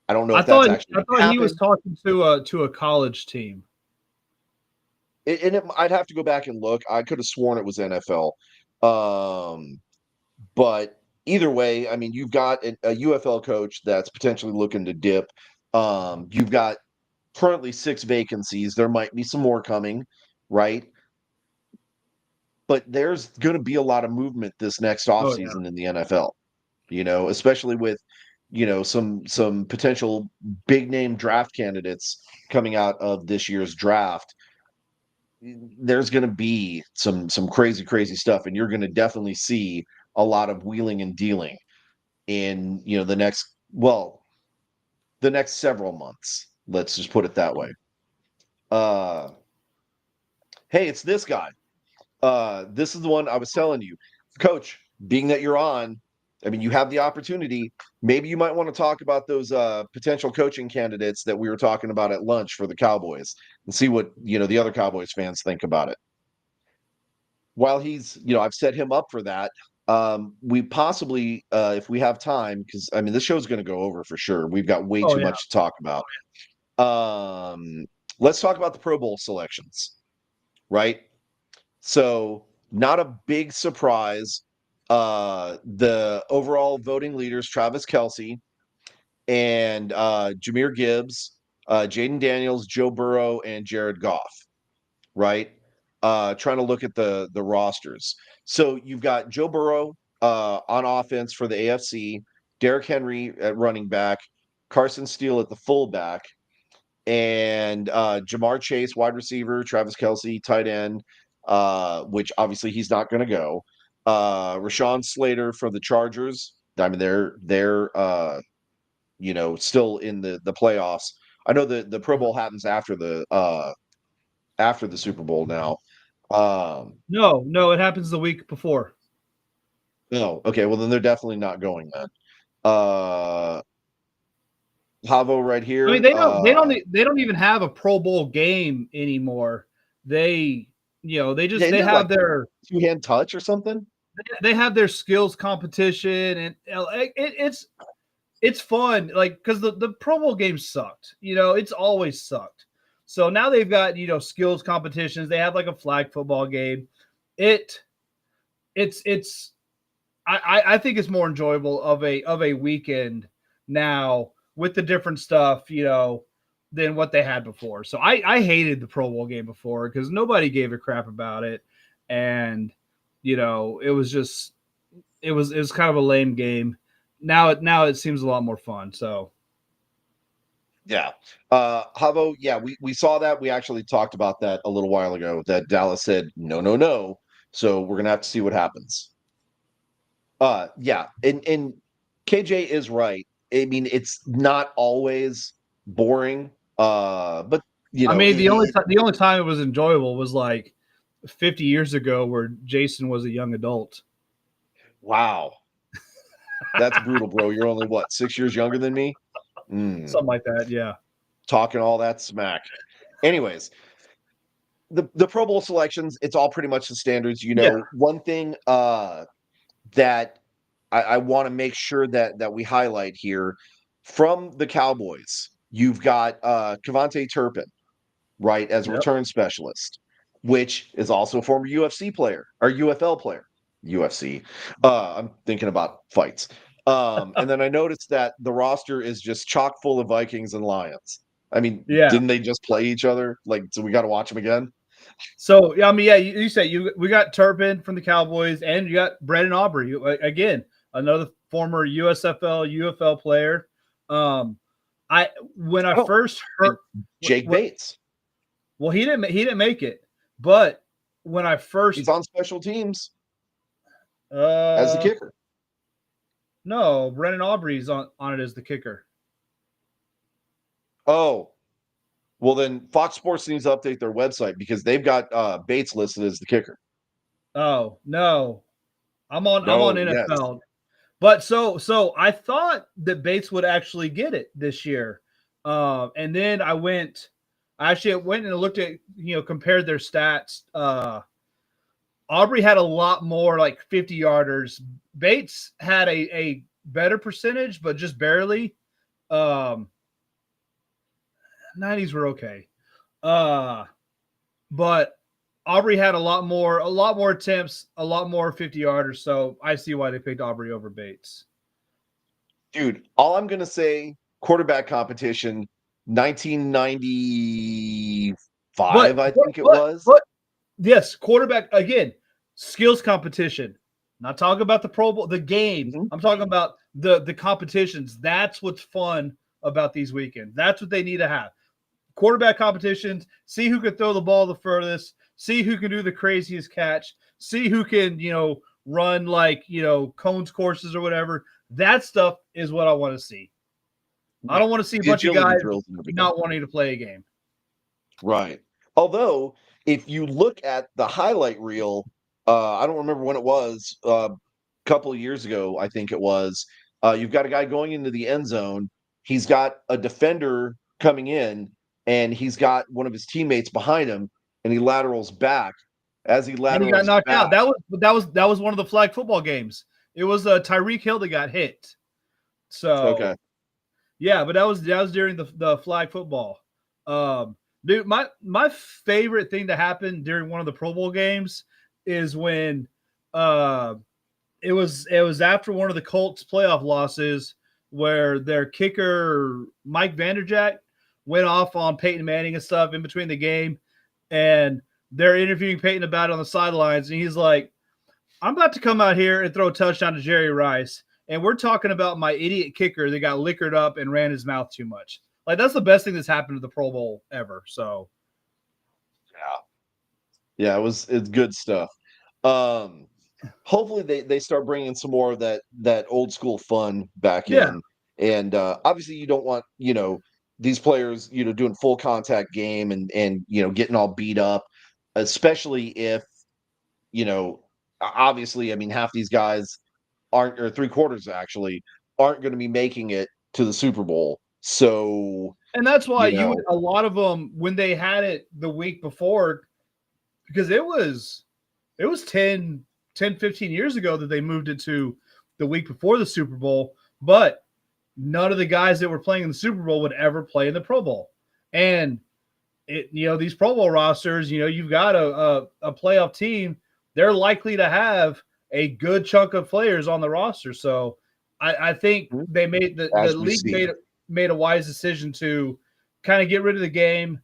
S1: I don't know if that's actually
S2: I
S1: going
S2: thought
S1: to
S2: he was
S1: happen.
S2: talking to a college team.
S1: I'd have to go back and look. I could have sworn it was NFL. Um, but either way, I mean, you've got a UFL coach that's potentially looking to dip. You've got currently 6 vacancies. There might be some more coming, right? But there's going to be a lot of movement this next
S2: Oh yeah.
S1: offseason in the NFL, especially with, some potential big name draft candidates coming out of this year's draft. There's going to be some crazy crazy stuff, and you're going to definitely see a lot of wheeling and dealing in the next several months, let's just put it that way. uh hey, it's this guy. This is the one I was telling you, coach. Being that you're on, I mean, you have the opportunity. Maybe you might want to talk about those potential coaching candidates that we were talking about at lunch for the Cowboys, and see what the other Cowboys fans think about it. While he's, I've set him up for that. We possibly, if we have time, because I mean, this show's going to go over for sure. We've got way
S2: Oh
S1: too
S2: yeah.
S1: much to talk about. Let's talk about the Pro Bowl selections, right? So, not a big surprise. The overall voting leaders, Travis Kelsey and Jameer Gibbs, Jaden Daniels, Joe Burrow, and Jared Goff, right? Trying to look at the rosters. So you've got Joe Burrow on offense for the AFC, Derrick Henry at running back, Carson Steele at the fullback, and Jamar Chase, wide receiver, Travis Kelsey, tight end, which obviously he's not going to go. Rashawn Slater for the Chargers. I mean, they're still in the playoffs. I know the Pro Bowl happens after the Super Bowl now.
S2: No, it happens the week before.
S1: No, okay, well then they're definitely not going then. Uh Havo right
S2: I mean,
S1: here.
S2: they don't even have a Pro Bowl game anymore. They
S1: Yeah, isn't
S2: they
S1: it
S2: have
S1: like
S2: their
S1: two-hand touch or something?
S2: skills competition, and it's fun, like, because the Pro Bowl game sucked. It's always sucked. So now they've got skills competitions. They have like a flag football game. It it's I think it's more enjoyable of a weekend now with the different stuff, than what they had before. So I hated the Pro Bowl game before because nobody gave a crap about it, and it was just it was kind of a lame game. Now it seems a lot more fun. So
S1: Yeah. Havo, yeah, we saw that. We actually talked about that a little while ago that Dallas said no, no, no. So we're gonna have to see what happens. Yeah, and KJ is right. I mean, it's not always boring. But you
S2: I
S1: know,
S2: mean, the only time it was enjoyable was like 50 years ago, where Jason was a young adult.
S1: wow, that's brutal, bro. You're only what, 6 years younger than me? Mm,
S2: Something like that. Yeah.
S1: talking all that smack. Anyways, the Pro Bowl selections, it's all pretty much the standards.
S2: Yeah.
S1: One thing that I want to make sure that we highlight here from the Cowboys, you've got Cavante Turpin, right, as a
S2: Yep.
S1: return specialist, which is also a former UFC player or UFL player. UFC. I'm thinking about fights. And then I noticed that the roster is just chock full of Vikings and Lions. I mean,
S2: Yeah.
S1: didn't they just play each other? Like, so we got to watch them again?
S2: So yeah, I mean, yeah, you said we got Turpin from the Cowboys, and you got Brandon Aubrey, again, another former USFL UFL player. Um, I when I
S1: Oh,
S2: first
S1: and
S2: heard,
S1: Jake Bates.
S2: well, he didn't make it, but when I
S1: He's
S2: first
S1: on special teams as the
S2: uh
S1: kicker.
S2: no, Brandon Aubrey's on it as the kicker.
S1: Oh, well, then Fox Sports needs to update their website because they've got Bates listed as the kicker.
S2: Oh no, I'm on
S1: No, yes.
S2: NFL. But so I thought that Bates would actually get it this year, and then I actually went and looked at compared their stats. Aubrey had a lot more like 50 yarders. Bates had a better percentage, but just barely. Um, 90s were okay, but Aubrey had a lot more attempts, a lot more 50 yarders. So I see why they picked Aubrey over Bates.
S1: Dude, all I'm going to say, quarterback competition, 1995,
S2: But
S1: I
S2: but
S1: think it
S2: but
S1: was.
S2: but yes, quarterback again, skills competition. Not talking about the Pro Bowl, the game.
S1: Mhm.
S2: I'm talking about the competitions. That's what's fun about these weekends. That's what they need to have. Quarterback competitions. See who can throw the ball the furthest. See who can do the craziest catch. See who can run like cones courses or whatever. That stuff is what I want to see. I don't want to see a
S1: The
S2: bunch of
S1: agility
S2: guys
S1: drills and everything.
S2: not wanting to play a game.
S1: Right. Although, if you look at the highlight reel, I don't remember when it was, a couple of years ago, I think it was. You've got a guy going into the end zone. He's got a defender coming in, and he's got one of his teammates behind him, and he laterals back. as he
S2: And he got
S1: laterals
S2: knocked out.
S1: back.
S2: That was one of the flag football games. It was Tyreek Hill that got hit. So
S1: Okay.
S2: yeah, but that was during the flag football. Dude, my favorite thing to happen during one of the Pro Bowl games is when uh it was after one of the Colts playoff losses where their kicker Mike Vanderjagt went off on Peyton Manning and stuff in between the game, and they're interviewing Peyton about it on the sidelines, and he's like, "I'm about to come out here and throw a touchdown to Jerry Rice, and we're talking about my idiot kicker that got liquored up and ran his mouth too much." Like that's the best thing that's happened to the Pro Bowl ever. So
S1: Yeah, it's good stuff. Um, hopefully they start bringing some more of that old school fun back
S2: yeah,
S1: in, and obviously you don't want these players doing full contact game and getting all beat up, especially if obviously I mean half these guys aren't, or three quarters actually aren't going to be making it to the Super Bowl. So
S2: and that's why
S1: you
S2: you would
S1: know
S2: a lot of them when they had it the week before because it was 15 years ago that they moved it to the week before the Super Bowl, but none of the guys that were playing in the Super Bowl would ever play in the Pro Bowl. And these Pro Bowl rosters, you've got a playoff team, they're likely to have a good chunk of players on the roster. So I think they made the
S1: as we
S2: league
S1: see.
S2: made a wise decision to kind of get rid of the game,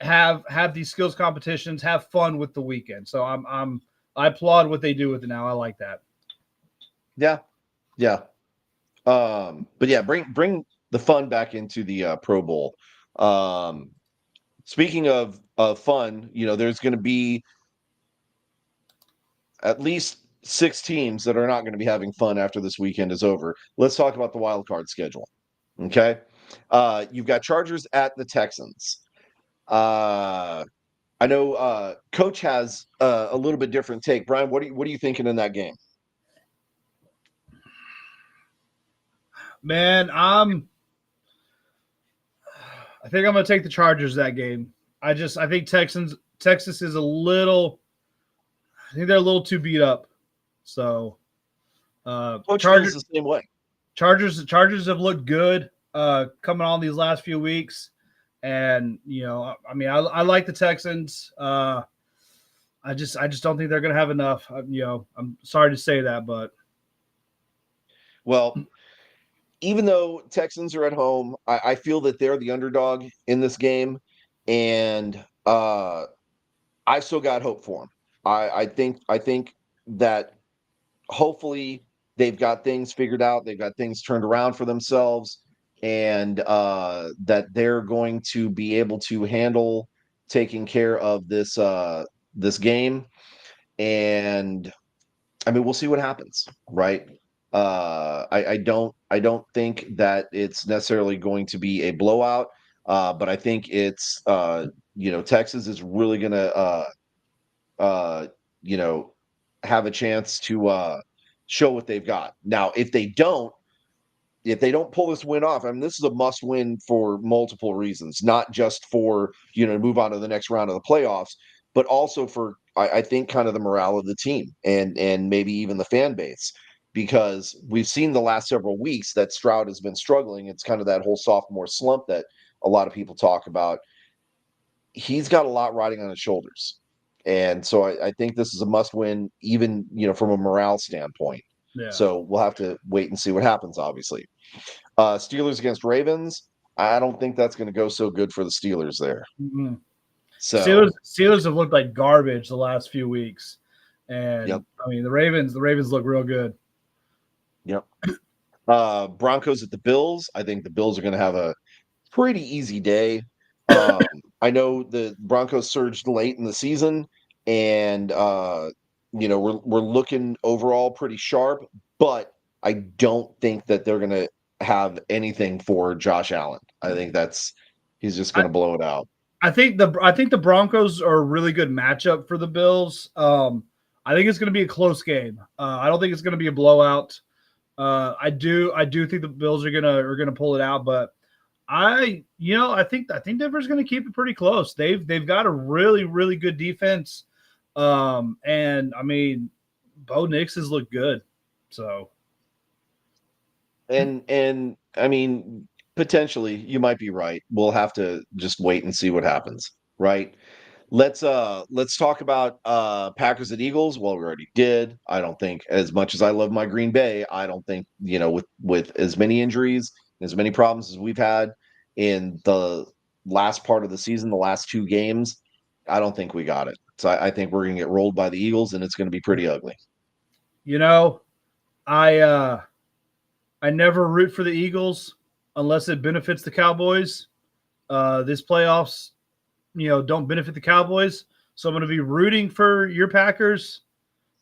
S2: have these skills competitions, have fun with the weekend. So I applaud what they do with it now. I like that.
S1: Yeah, yeah. But yeah, bring the fun back into the Pro Bowl. Um, speaking of fun, there's going to be at least 6 teams that are not going to be having fun after this weekend is over. Let's talk about the wild card schedule. Okay, you've got Chargers at the Texans. Uh, I know Coach has a little bit different take. Brian, what are you thinking in that game?
S2: Man, I think I'm going to take the Chargers that game. I think Texas is a little. I think they're a little too beat up. So,
S1: Coach feels
S2: Chargers
S1: the same way.
S2: Chargers have looked good coming on these last few weeks, and I mean, I like the Texans. I just don't think they're going to have enough. I'm sorry to say that, but
S1: Well, even though Texans are at home, I feel that they're the underdog in this game, and I still got hope for them. I think that hopefully they've got things figured out, they've got things turned around for themselves, and that they're going to be able to handle taking care of this game. And I mean, we'll see what happens, right? I don't think that it's necessarily going to be a blowout, but I think it's Texas is really going to uh, you know have a chance to show what they've got. Now, if they don't pull this win off, I mean, this is a must win for multiple reasons, not just for, to move on to the next round of the playoffs, but also for, I think, kind of the morale of the team and maybe even the fan base, because we've seen the last several weeks that Stroud has been struggling. It's kind of that whole sophomore slump that a lot of people talk about. He's got a lot riding on his shoulders. And so I think this is a must win, even, from a morale standpoint.
S2: yeah.
S1: So we'll have to wait and see what happens, obviously. Steelers against Ravens. I don't think that's going to go so good for the Steelers there.
S2: Mm-hmm. Steelers
S1: So,
S2: Steelers have looked like garbage the last few weeks,
S1: yep,
S2: and I mean the Ravens look real good.
S1: yep. Broncos at the Bills. I think the Bills are going to have a pretty easy day. Um, I know the Broncos surged late in the season, and we're looking overall pretty sharp, but I don't think that they're going to have anything for Josh Allen. I think he's just going
S2: I,
S1: to blow it out.
S2: I think the Broncos are a really good matchup for the Bills. I think it's going to be a close game. I don't think it's going to be a blowout. I do think the Bills are gonna pull it out, but I think Denver's going to keep it pretty close. They've got a really really good defense. And I mean, Bo Nix has looked good. So
S1: And I mean, potentially you might be right. We'll have to just wait and see what happens, right? Let's talk about Packers and Eagles. Well, we already did. I don't think, as much as I love my Green Bay, I don't think, with as many injuries, as many problems as we've had in the last part of the season, the last two games, I don't think we got it. So I think we're gonna get rolled by the Eagles, and it's gonna be pretty ugly.
S2: you know, I never root for the Eagles unless it benefits the Cowboys. This playoffs, don't benefit the Cowboys. So I'm going to be rooting for your Packers,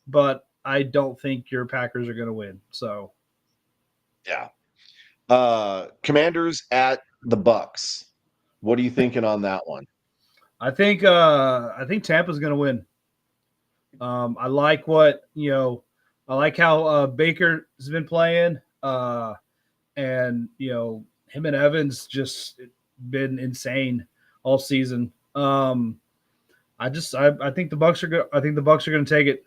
S2: but I don't think your Packers are going to win. So
S1: Yeah. Commanders at the Bucks. What are you thinking on that one?
S2: I think Tampa's going to win. I like I like how Baker has been playing, and him and Evans just been insane all season. I think the Bucks are good. I think the Bucks are going to take it.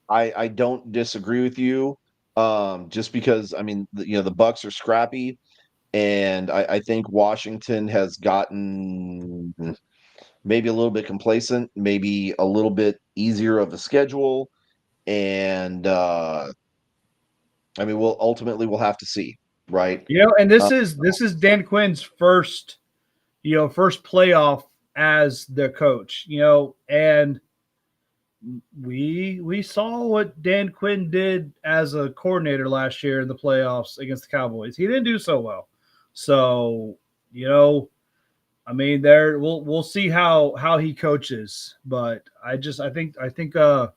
S1: I don't disagree with you. Just because I mean, the Bucks are scrappy, and I think Washington has gotten maybe a little bit complacent, maybe a little bit easier of a schedule, and I mean, we'll have to see, right?
S2: And
S1: Uh,
S2: this is Dan Quinn's first playoff as the coach. And we saw what Dan Quinn did as a coordinator last year in the playoffs against the Cowboys. He didn't do so well. So, I mean, we'll see how he coaches, but I think Tampa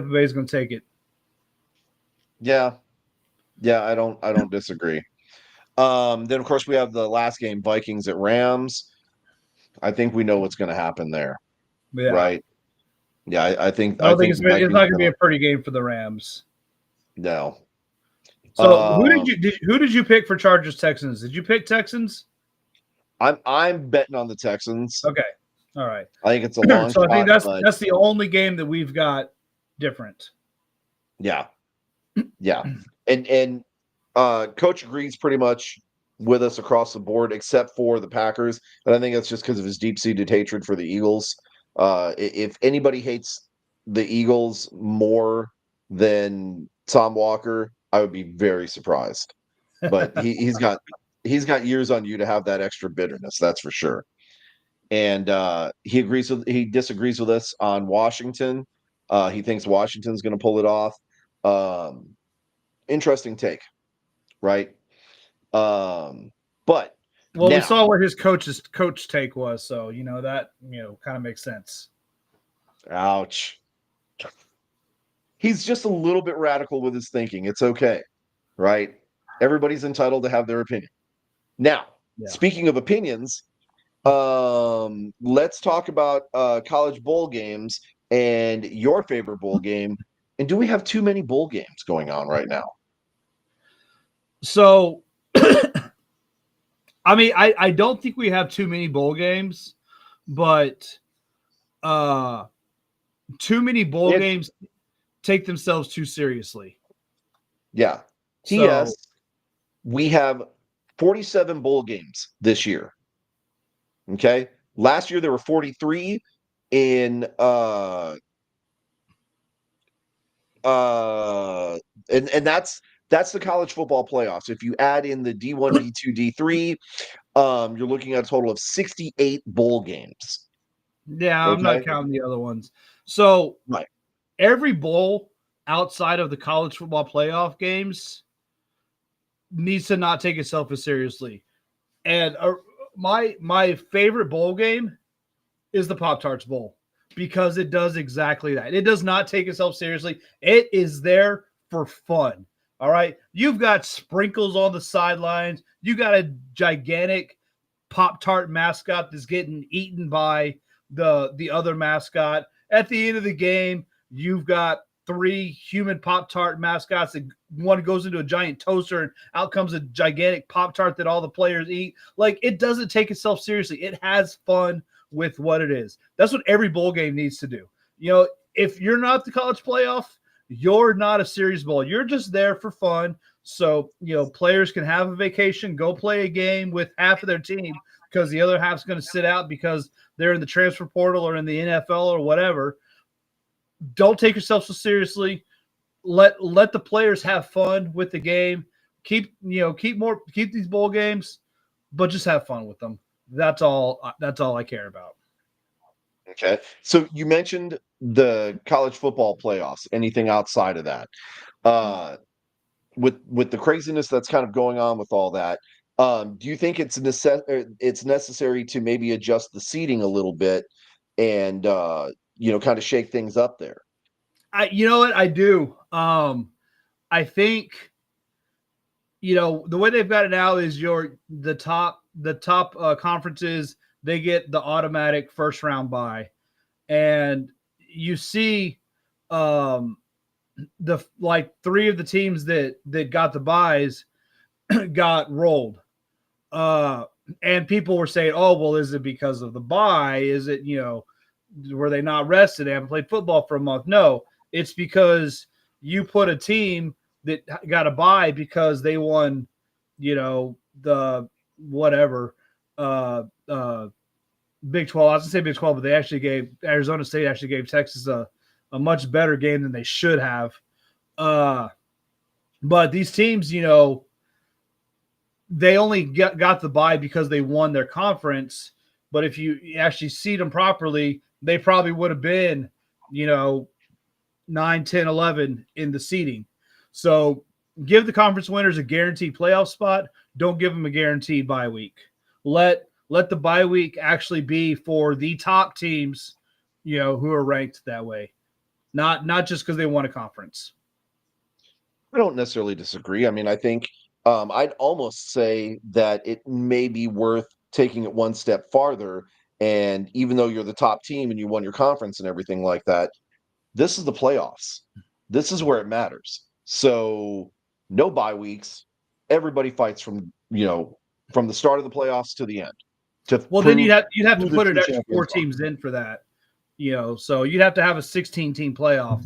S2: Bay is going to take it.
S1: yeah, yeah, I don't disagree. Then of course we have the last game, Vikings at Rams. I think we know what's going to happen there,
S2: Yeah,
S1: right? Yeah,
S2: I
S1: I
S2: don't think
S1: think
S2: it's
S1: the
S2: not
S1: Vikings
S2: going
S1: are
S2: to be
S1: gonna
S2: a pretty game for the Rams.
S1: no.
S2: So
S1: Um,
S2: who did you pick for Chargers Texans? Did you pick Texans?
S1: I'm betting on the Texans.
S2: Okay, all right.
S1: I think it's a long
S2: So I think
S1: shot,
S2: that's
S1: but
S2: that's the only game that we've got different.
S1: yeah, yeah. And Coach agrees pretty much with us across the board, except for the Packers. And I think that's just because of his deep-seated hatred for the Eagles. If anybody hates the Eagles more than Tom Walker, I would be very surprised. But he's got years on you to have that extra bitterness, that's for sure. And he disagrees with us on Washington. He thinks Washington's going to pull it off. Um, Interesting take, right? But
S2: Well, we
S1: now,
S2: saw what his coach take was, so that kind of makes sense.
S1: ouch. He's just a little bit radical with his thinking. It's okay, right? Everybody's entitled to have their opinion. Now,
S2: Yeah.
S1: speaking of opinions, let's talk about college bowl games and your favorite bowl game. And do we have too many bowl games going on right now?
S2: So, I mean, I don't think we have too many bowl games, but uh, too many bowl
S1: It's
S2: games take themselves too seriously.
S1: yeah.
S2: So,
S1: TS, we have 47 bowl games this year. Okay. Last year there were 43 in uh and that's the college football playoffs. If you add in the D1, D2, D3, you're looking at a total of 68 bowl games.
S2: yeah, I'm not
S1: Okay.
S2: counting the other ones. So,
S1: Right.
S2: every bowl outside of the college football playoff games needs to not take itself as seriously. And my favorite bowl game is the Pop Tarts Bowl because it does exactly that. It does not take itself seriously. It is there for fun. All right. You've got sprinkles on the sidelines. You got a gigantic Pop Tart mascot that's getting eaten by the other mascot. At the end of the game, you've got three human Pop Tart mascots. And one goes into a giant toaster, and out comes a gigantic Pop Tart that all the players eat. Like, it doesn't take itself seriously. It has fun with what it is. That's what every bowl game needs to do. You know, if you're not the college playoff, you're not a series bowl. You're just there for fun. So, you know, players can have a vacation, go play a game with half of their team because the other half's going to sit out because they're in the transfer portal or in the NFL or whatever. Don't take yourself so seriously. Let the players have fun with the game. Keep these bowl games, but just have fun with them. That's all. That's all I care about.
S1: Okay. So you mentioned the college football playoffs. Anything outside of that? Uh, with the craziness that's kind of going on with all that, do you think it's necessary to maybe adjust the seating a little bit and kind of shake things up there?
S2: You know what I do. I think the way they've got it now is the top conferences, they get the automatic first round bye, and you see um, the like three of the teams that got the buys got rolled. Uh, and people were saying, "Oh, well, is it because of the bye? Is it were they not rested? They haven't played football for a month?" No, it's because you put a team that got a bye because they won, the whatever uh, uh, Big 12. I was gonna say Big 12, but they actually gave Arizona State actually gave Texas a much better game than they should have. Uh, but these teams, they only got the bye because they won their conference. But if you actually seed them properly, they probably would have been, 9, 10, 11 in the seeding. So give the conference winners a guaranteed playoff spot. Don't give them a guaranteed bye week. Let the bye week actually be for the top teams, who are ranked that way. Not just because they won a conference.
S1: I don't necessarily disagree. I mean, I think I'd almost say that it may be worth taking it one step farther. And even though you're the top team and you won your conference and everything like that, this is the playoffs. This is where it matters. So no bye weeks. Everybody fights from the start of the playoffs to the end to
S2: Well, then
S1: prove
S2: you'd have to
S1: who the
S2: put an
S1: true
S2: extra four
S1: champions are.
S2: teams in for that. So you'd have to have a 16 team playoff.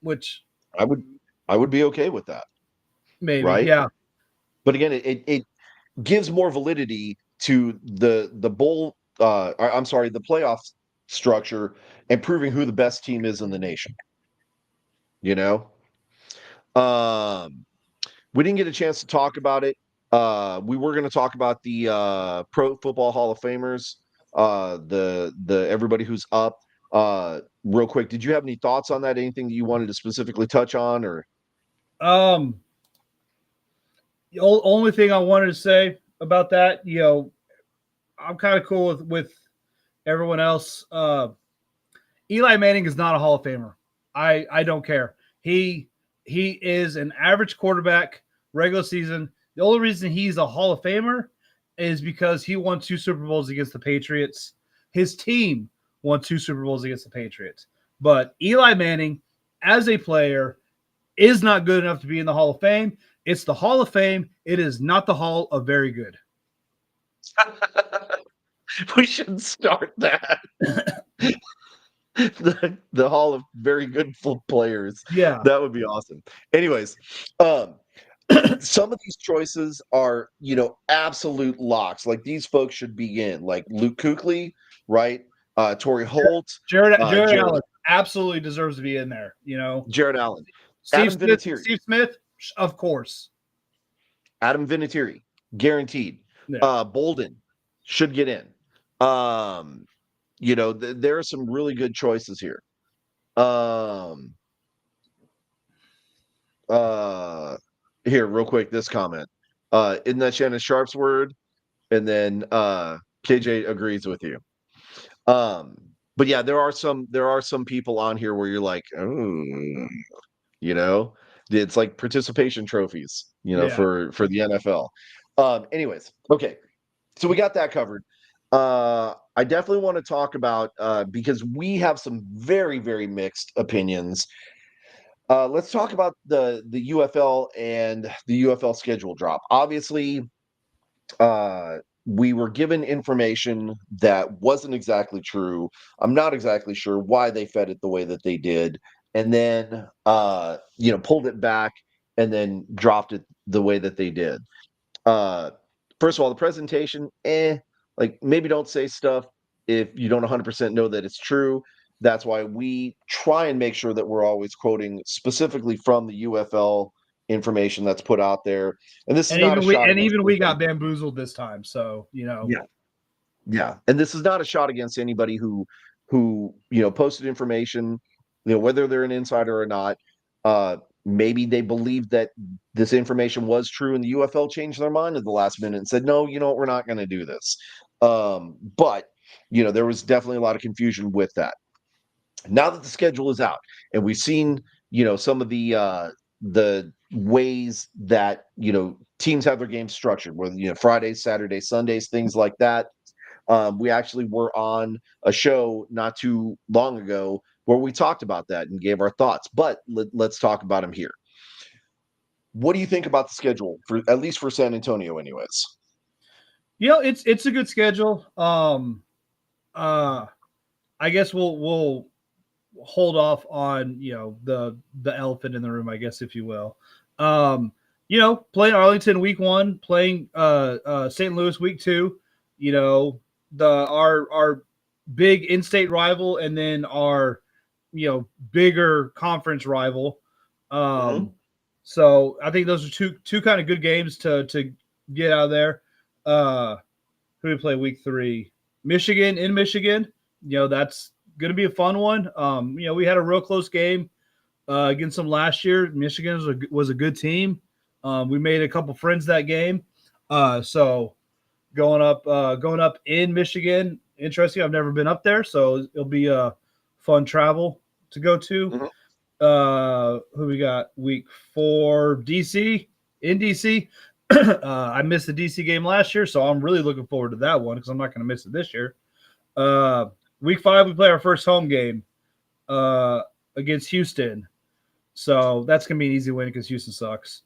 S2: Which
S1: I would I would be okay with that,
S2: maybe,
S1: right?
S2: yeah.
S1: But again, it gives more validity to the bowl I'm sorry, the playoff structure and proving who the best team is in the nation, you know? Um we didn't get a chance to talk about it. We were going to talk about the Pro Football Hall of Famers, the everybody who's up. Real quick, did you have any thoughts on that? Anything that you wanted to specifically touch on, or
S2: Um, the only thing I wanted to say about that, I'm kind of cool with everyone else. Eli Manning is not a Hall of Famer. I don't care. He is an average quarterback regular season. The only reason he's a Hall of Famer is because he won 2 Super Bowls against the Patriots. His team won 2 Super Bowls against the Patriots. But Eli Manning, as a player, is not good enough to be in the Hall of Fame. It's the Hall of Fame. It is not the Hall of Very Good.
S1: we should start that the Hall of Very Good Players.
S2: Yeah.
S1: That would be awesome. Anyways, um, some of these choices are absolute locks. Like these folks should be in, like Luke Kuechly, right? Torrey Holt,
S2: Jared
S1: Jared
S2: Allen absolutely deserves to be in there.
S1: Jared Allen,
S2: Steve
S1: Adam
S2: Smith,
S1: Vinatieri,
S2: Steve Smith, of course.
S1: Adam Vinatieri, guaranteed.
S2: Yeah.
S1: Bolden should get in. There are some really good choices here. Um, uh, Here, real quick, this comment. Isn't that Shannon Sharp's word? And then KJ agrees with you. Um, but yeah, there are some people on here where you're like, oh, you know, it's like participation trophies,
S2: Yeah.
S1: for the NFL. Anyways, okay, so we got that covered. I definitely want to talk about because we have some very, very mixed opinions. Let's talk about the UFL and the UFL schedule drop. Obviously, we were given information that wasn't exactly true. I'm not exactly sure why they fed it the way that they did, and then pulled it back and then dropped it the way that they did. Uh, First of all, the presentation, like maybe don't say stuff if you don't 100% know that it's true. That's why we try and make sure that we're always quoting specifically from the UFL information that's put out there. And this is
S2: And
S1: not a shot against
S2: even we got
S1: anybody.
S2: bamboozled this time. So,
S1: Yeah, yeah. And this is not a shot against anybody who posted information, whether they're an insider or not. Uh, Maybe they believed that this information was true, and the UFL changed their mind at the last minute and said, "No, you know what? We're not going to do this." But there was definitely a lot of confusion with that. Now that the schedule is out, and we've seen some of the ways that teams have their games structured, whether Fridays, Saturdays, Sundays, things like that. We actually were on a show not too long ago where we talked about that and gave our thoughts. But let's talk about them here. What do you think about the schedule, for at least for San Antonio, anyways?
S2: it's a good schedule. I guess we'll hold off on the elephant in the room, I guess, if you will. Playing Arlington week 1, playing St. Louis week 2. Our big in-state rival, and then our bigger conference rival.
S1: Mm-hmm.
S2: So I think those are two kind of good games to get out of there. Who do we play week 3? Michigan in Michigan. That's going to be a fun one. We had a real close game against them last year. Michigan was a good team. We made a couple friends that game. So going up in Michigan, interesting. I've never been up there, so it'll be a fun travel to go to.
S1: Mm-hmm.
S2: Who we got? Week 4, DC in DC. I missed the DC game last year, so I'm really looking forward to that one because I'm not going to miss it this year. Week 5, we play our first home game against Houston. So that's going to be an easy win because Houston sucks.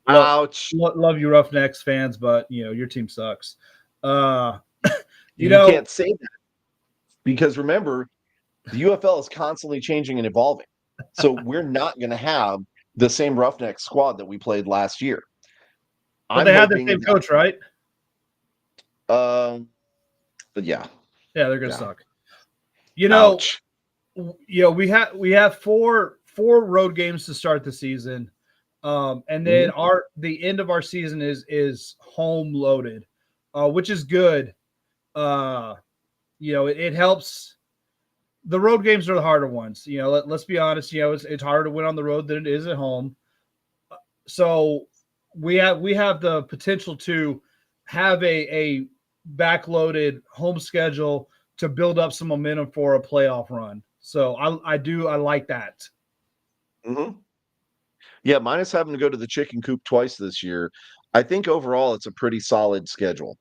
S1: Ouch.
S2: Love you Roughnecks fans, but, your team sucks.
S1: You can't say that because remember, the UFL is constantly changing and evolving. So we're not going to have the same Roughneck squad that we played last year.
S2: But they had the same coach, right?
S1: But yeah.
S2: Yeah, they're going to suck.
S1: Ouch.
S2: We have four road games to start the season, and then the end of our season is home loaded, which is good. It helps. The road games are the harder ones. Let's be honest. It's harder to win on the road than it is at home. So we have the potential to have a backloaded home schedule to build up some momentum for a playoff run. So I like that.
S1: Mm-hmm. Yeah, minus having to go to the chicken coop twice this year, I think overall it's a pretty solid schedule.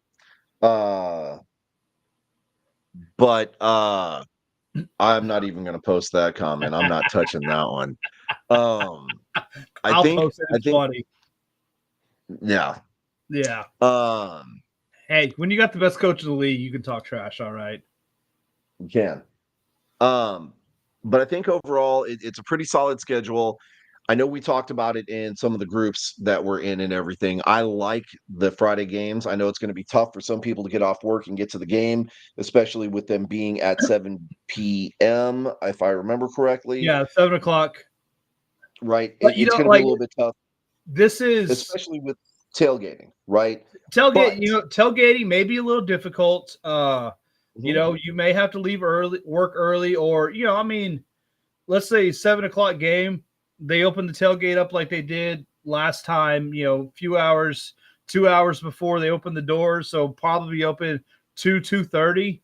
S1: But I'm not even going to post that comment. I'm not touching that one.
S2: I'll post it. It's funny.
S1: Yeah.
S2: Yeah. Hey, when you got the best coach in the league, you can talk trash. All right.
S1: You can. But I think overall it's a pretty solid schedule. I know we talked about it in some of the groups that we're in and everything. I like the Friday games. I know it's going to be tough for some people to get off work and get to the game, especially with them being at 7 p.m., if I remember correctly.
S2: Yeah, 7 o'clock.
S1: Right. It's going to be a little bit tough.
S2: This is
S1: especially with tailgating, right?
S2: Tailgating may be a little difficult. You may have to leave work early, or let's say 7 o'clock game. They open the tailgate up like they did last time, few hours, 2 hours before they open the doors. So probably open 2:30.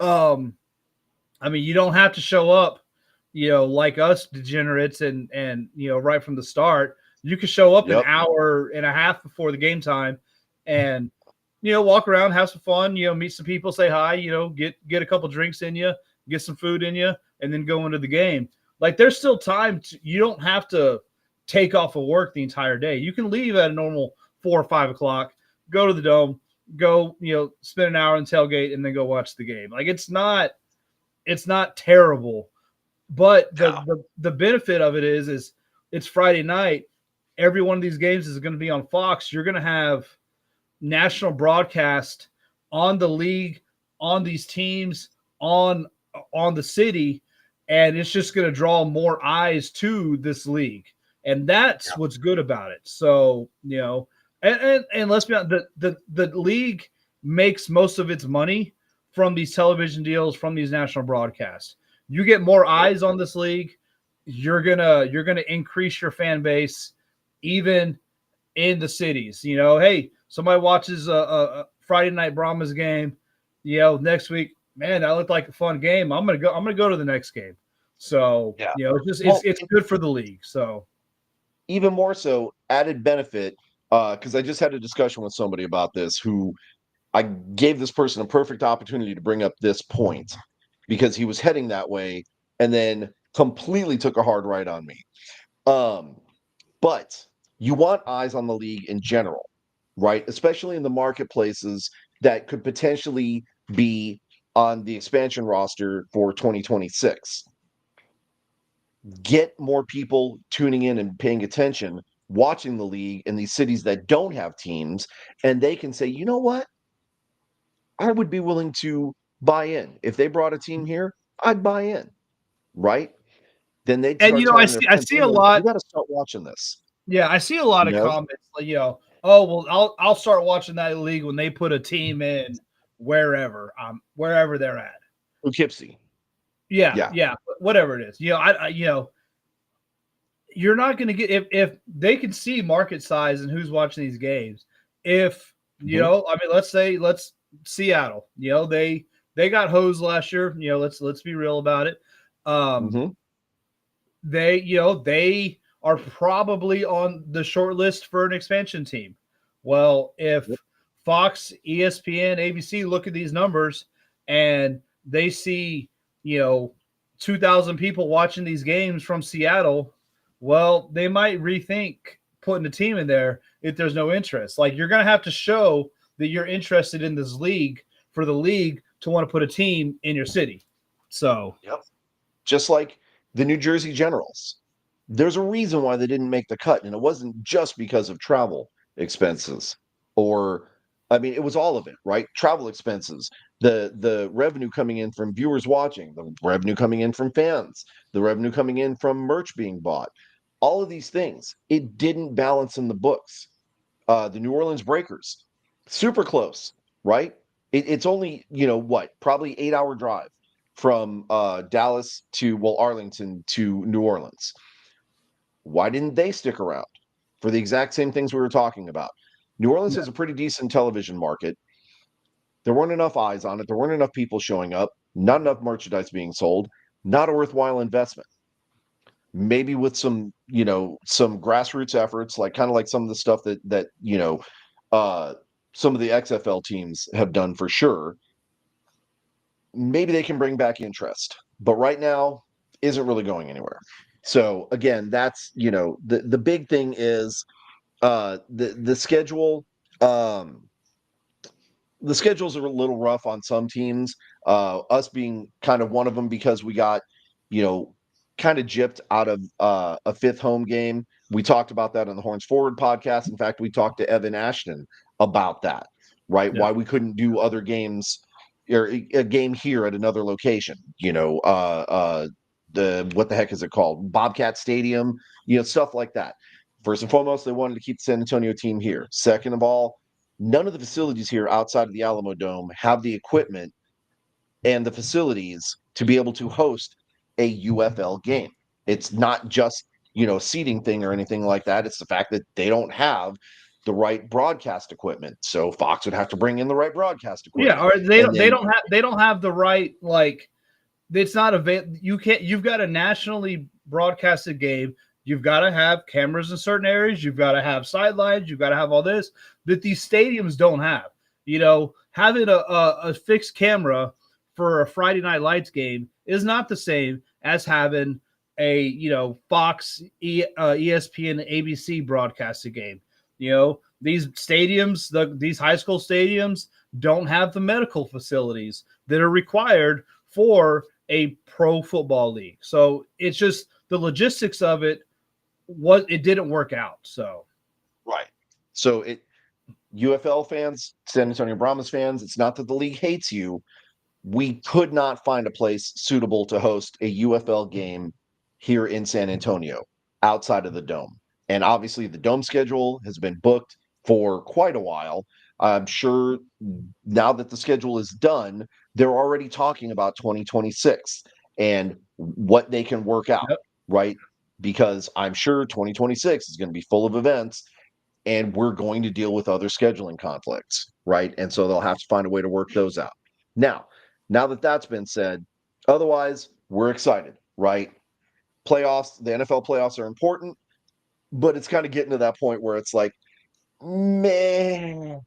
S2: You don't have to show up, like us degenerates and right from the start. You can show up an hour and a half before the game time and, walk around, have some fun, meet some people, say hi, get a couple drinks in you, get some food in you, and then go into the game. Like there's still time. You don't have to take off of work the entire day. You can leave at a normal 4 or 5 o'clock, go to the dome, go, spend an hour on tailgate and then go watch the game. Like it's not terrible, but the benefit of it is it's Friday night. Every one of these games is going to be on Fox. You're going to have national broadcast on the league, on these teams, on the city, and it's just going to draw more eyes to this league, and that's what's good about it. So and let's be honest, the league makes most of its money from these television deals, from these national broadcasts. You get more eyes on this league, you're gonna increase your fan base, even in the cities. Hey, somebody watches a Friday night Brahmas game, next week, man, that looked like a fun game. I'm gonna go to the next game. So
S1: Yeah.
S2: it's good for the league. So
S1: Even more so, added benefit, because I just had a discussion with somebody about this who I gave this person a perfect opportunity to bring up this point because he was heading that way and then completely took a hard right on me. Um, but you want eyes on the league in general, right? Especially in the marketplaces that could potentially be on the expansion roster for 2026. Get more people tuning in and paying attention, watching the league in these cities that don't have teams, and they can say, you know what? I would be willing to buy in. If they brought a team here, I'd buy in, right? Then they'd
S2: and
S1: start
S2: I
S1: telling their
S2: see I
S1: friends,
S2: see
S1: hey,
S2: a
S1: man, you
S2: lot.
S1: got to start watching this.
S2: Yeah, I see a lot
S1: You
S2: of
S1: know,
S2: comments like, oh well, I'll start watching that league when they put a team in wherever they're at.
S1: Poughkeepsie.
S2: Yeah,
S1: Yeah.
S2: yeah, whatever it is. You're not going to get if they can see market size and who's watching these games. If
S1: Hmm.
S2: let's Seattle. They got hosed last year. Let's be real about it. Um,
S1: Hmm.
S2: they are probably on the short list for an expansion team. Well,
S1: Yep.
S2: if Fox, ESPN, ABC look at these numbers and they see, you know, 2,000 people watching these games from Seattle, well, they might rethink putting a team in there if there's no interest. Like, you're going to have to show that you're interested in this league for the league to want to put a team in your city. So,
S1: Yep. Just like the New Jersey Generals. There's a reason why they didn't make the cut, and it wasn't just because of travel expenses or I mean, it was all of it, right? Travel expenses, the revenue coming in from viewers watching, the revenue coming in from fans, the revenue coming in from merch being bought, all of these things. It didn't balance in the books. The New Orleans Breakers, super close, right? It's only, what, probably 8 hour drive from Dallas to, well, Arlington to New Orleans. Why didn't they stick around for the exact same things we were talking about? New Orleans
S2: yeah.
S1: has a pretty decent television market. There weren't enough eyes on it. There weren't enough people showing up, not enough merchandise being sold, not a worthwhile investment. Maybe with some grassroots efforts, like kind of like some of the stuff that uh some of the XFL teams have done for sure. Maybe they can bring back interest. But right now isn't really going anywhere. So again, that's the big thing is the schedule. Um the schedules are a little rough on some teams. Us being kind of one of them because we got, you know, kind of gypped out of a fifth home game. We talked about that on the Horns Forward podcast. In fact, we talked to Evan Ashton about that, right?
S2: Yeah.
S1: Why we couldn't do other games or a game here at another location. The what the heck is it called? Bobcat Stadium, stuff like that. First and foremost, they wanted to keep the San Antonio team here. Second of all, none of the facilities here outside of the Alamo Dome have the equipment and the facilities to be able to host a UFL game. It's not just, seating thing or anything like that. It's the fact that they don't have the right broadcast equipment. So Fox would have to bring in the right broadcast
S2: Yeah,
S1: equipment.
S2: or they
S1: And
S2: don't they
S1: then,
S2: don't have they don't have the right, like, it's not you can't, you've got a nationally broadcasted game. You've got to have cameras in certain areas, you've got to have sidelines, you've got to have all this that these stadiums don't have. Having a fixed camera for a Friday night lights game is not the same as having a Fox, ESPN, ABC broadcasted game. These stadiums, these high school stadiums, don't have the medical facilities that are required for a pro football league. So it's just the logistics of it. It didn't work out. So
S1: Right. So UFL fans, San Antonio Brahmas fans, it's not that the league hates you. We could not find a place suitable to host a UFL game here in San Antonio outside of the Dome. And obviously, the Dome schedule has been booked for quite a while. I'm sure now that the schedule is done, they're already talking about 2026 and what they can work out,
S2: yep.
S1: right? Because I'm sure 2026 is going to be full of events and we're going to deal with other scheduling conflicts, right? And so they'll have to find a way to work those out. Now that that's been said, otherwise, we're excited, right? Playoffs, the NFL playoffs are important, but it's kind of getting to that point where it's like, man,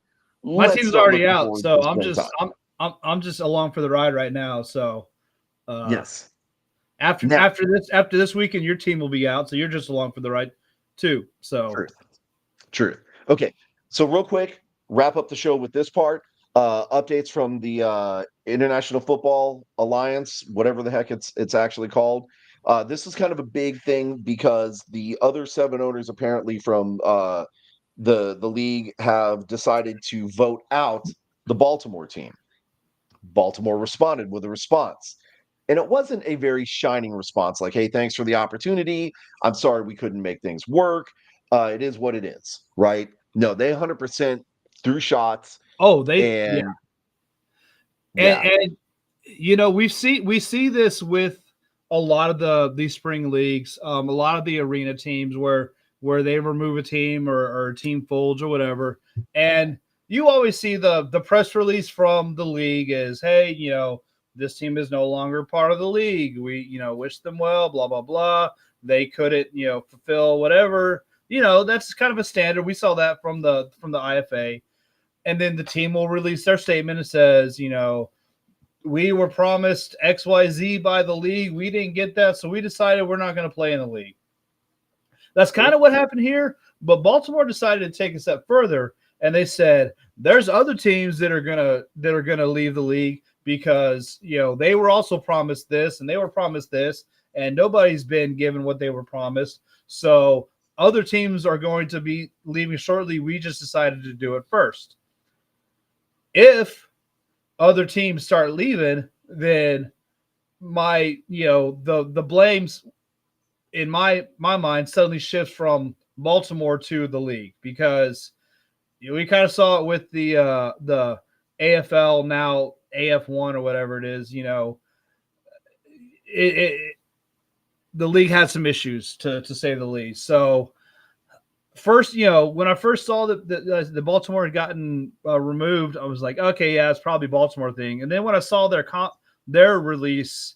S2: My
S1: let's
S2: team's
S1: start
S2: already
S1: looking
S2: out,
S1: forward to
S2: so
S1: the springtime.
S2: I'm just along for the ride right now. So uh,
S1: Yes.
S2: after
S1: Now,
S2: after this weekend, your team will be out, so you're just along for the ride too. So
S1: truth, truth. Okay, so real quick, wrap up the show with this part. Updates from the International Football Alliance, whatever the heck it's actually called. This is kind of a big thing because the other seven owners, apparently from the league, have decided to vote out the Baltimore team. Baltimore responded with a response. And it wasn't a very shining response like, hey, thanks for the opportunity. I'm sorry we couldn't make things work. It is what it is, right? No, they 100% threw shots.
S2: oh, they yeah,
S1: And
S2: and
S1: yeah,
S2: we see this with a lot of these spring leagues, a lot of the arena teams where they remove a team or a team folds or whatever, and you always see the press release from the league is, hey, this team is no longer part of the league. We wish them well, blah blah blah. They couldn't fulfill whatever. That's kind of a standard. We saw that from the IFA, and then the team will release their statement and says, we were promised XYZ by the league. We didn't get that, so we decided we're not going to play in the league. That's kind of what happened here, but Baltimore decided to take a step further, and they said there's other teams that are gonna leave the league because they were also promised this and they were promised this, and nobody's been given what they were promised. So other teams are going to be leaving shortly. We just decided to do it first. If other teams start leaving, then the blames in my mind suddenly shifts from Baltimore to the league, because we kind of saw it with the AFL, now AF1 or whatever it is. It the league had some issues, to say the least. So first, when I first saw that the Baltimore had gotten removed, I was like, okay, yeah, it's probably Baltimore thing. And then when I saw their release,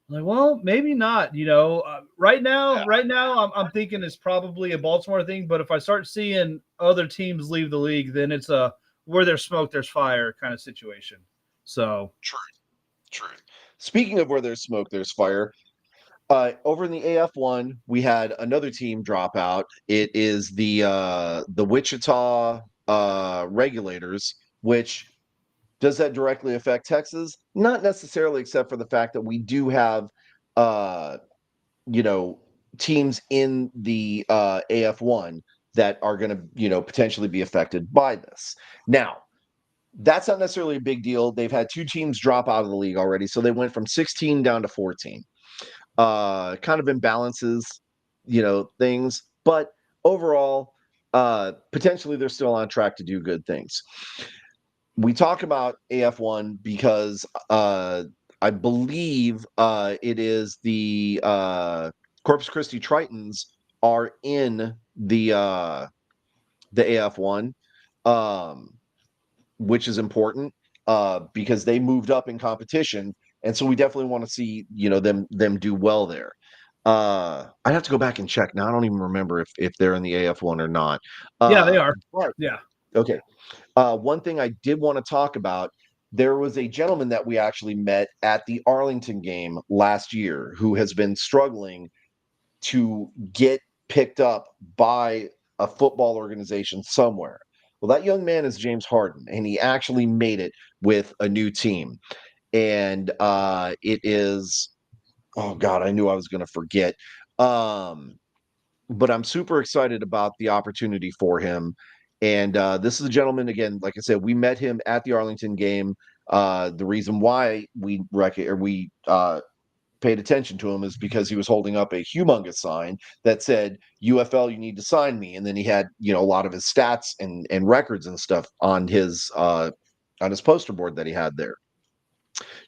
S2: I'm like, well, maybe not. Right now, I'm thinking it's probably a Baltimore thing. But if I start seeing other teams leave the league, then it's a where there's smoke, there's fire kind of situation. So
S1: true, true. Speaking of where there's smoke, there's fire. Over in the AF1, we had another team drop out. It is the Wichita Regulators, which does that directly affect Texas? Not necessarily, except for the fact that we do have uh, you know, teams in the AF1 that are going to, potentially be affected by this. Now, that's not necessarily a big deal. They've had two teams drop out of the league already, so they went from 16 down to 14. Kind of imbalances, things, but overall, potentially they're still on track to do good things. We talk about AF1 because I believe it is the Corpus Christi Tritons are in the AF1, um, which is important because they moved up in competition, and so we definitely want to see them do well there. I'd have to go back and check. Now I don't even remember if they're in the AF1 or not.
S2: yeah, they are.
S1: But
S2: Yeah,
S1: okay, one thing I did want to talk about, there was a gentleman that we actually met at the Arlington game last year who has been struggling to get picked up by a football organization somewhere. Well, that young man is James Harden, and he actually made it with a new team. And it is, oh God, I knew I was going to forget. Um, but I'm super excited about the opportunity for him. And this is a gentleman, again, like I said, we met him at the Arlington game. The reason why we paid attention to him is because he was holding up a humongous sign that said UFL, you need to sign me. And then he had, a lot of his stats and records and stuff on his poster board that he had there.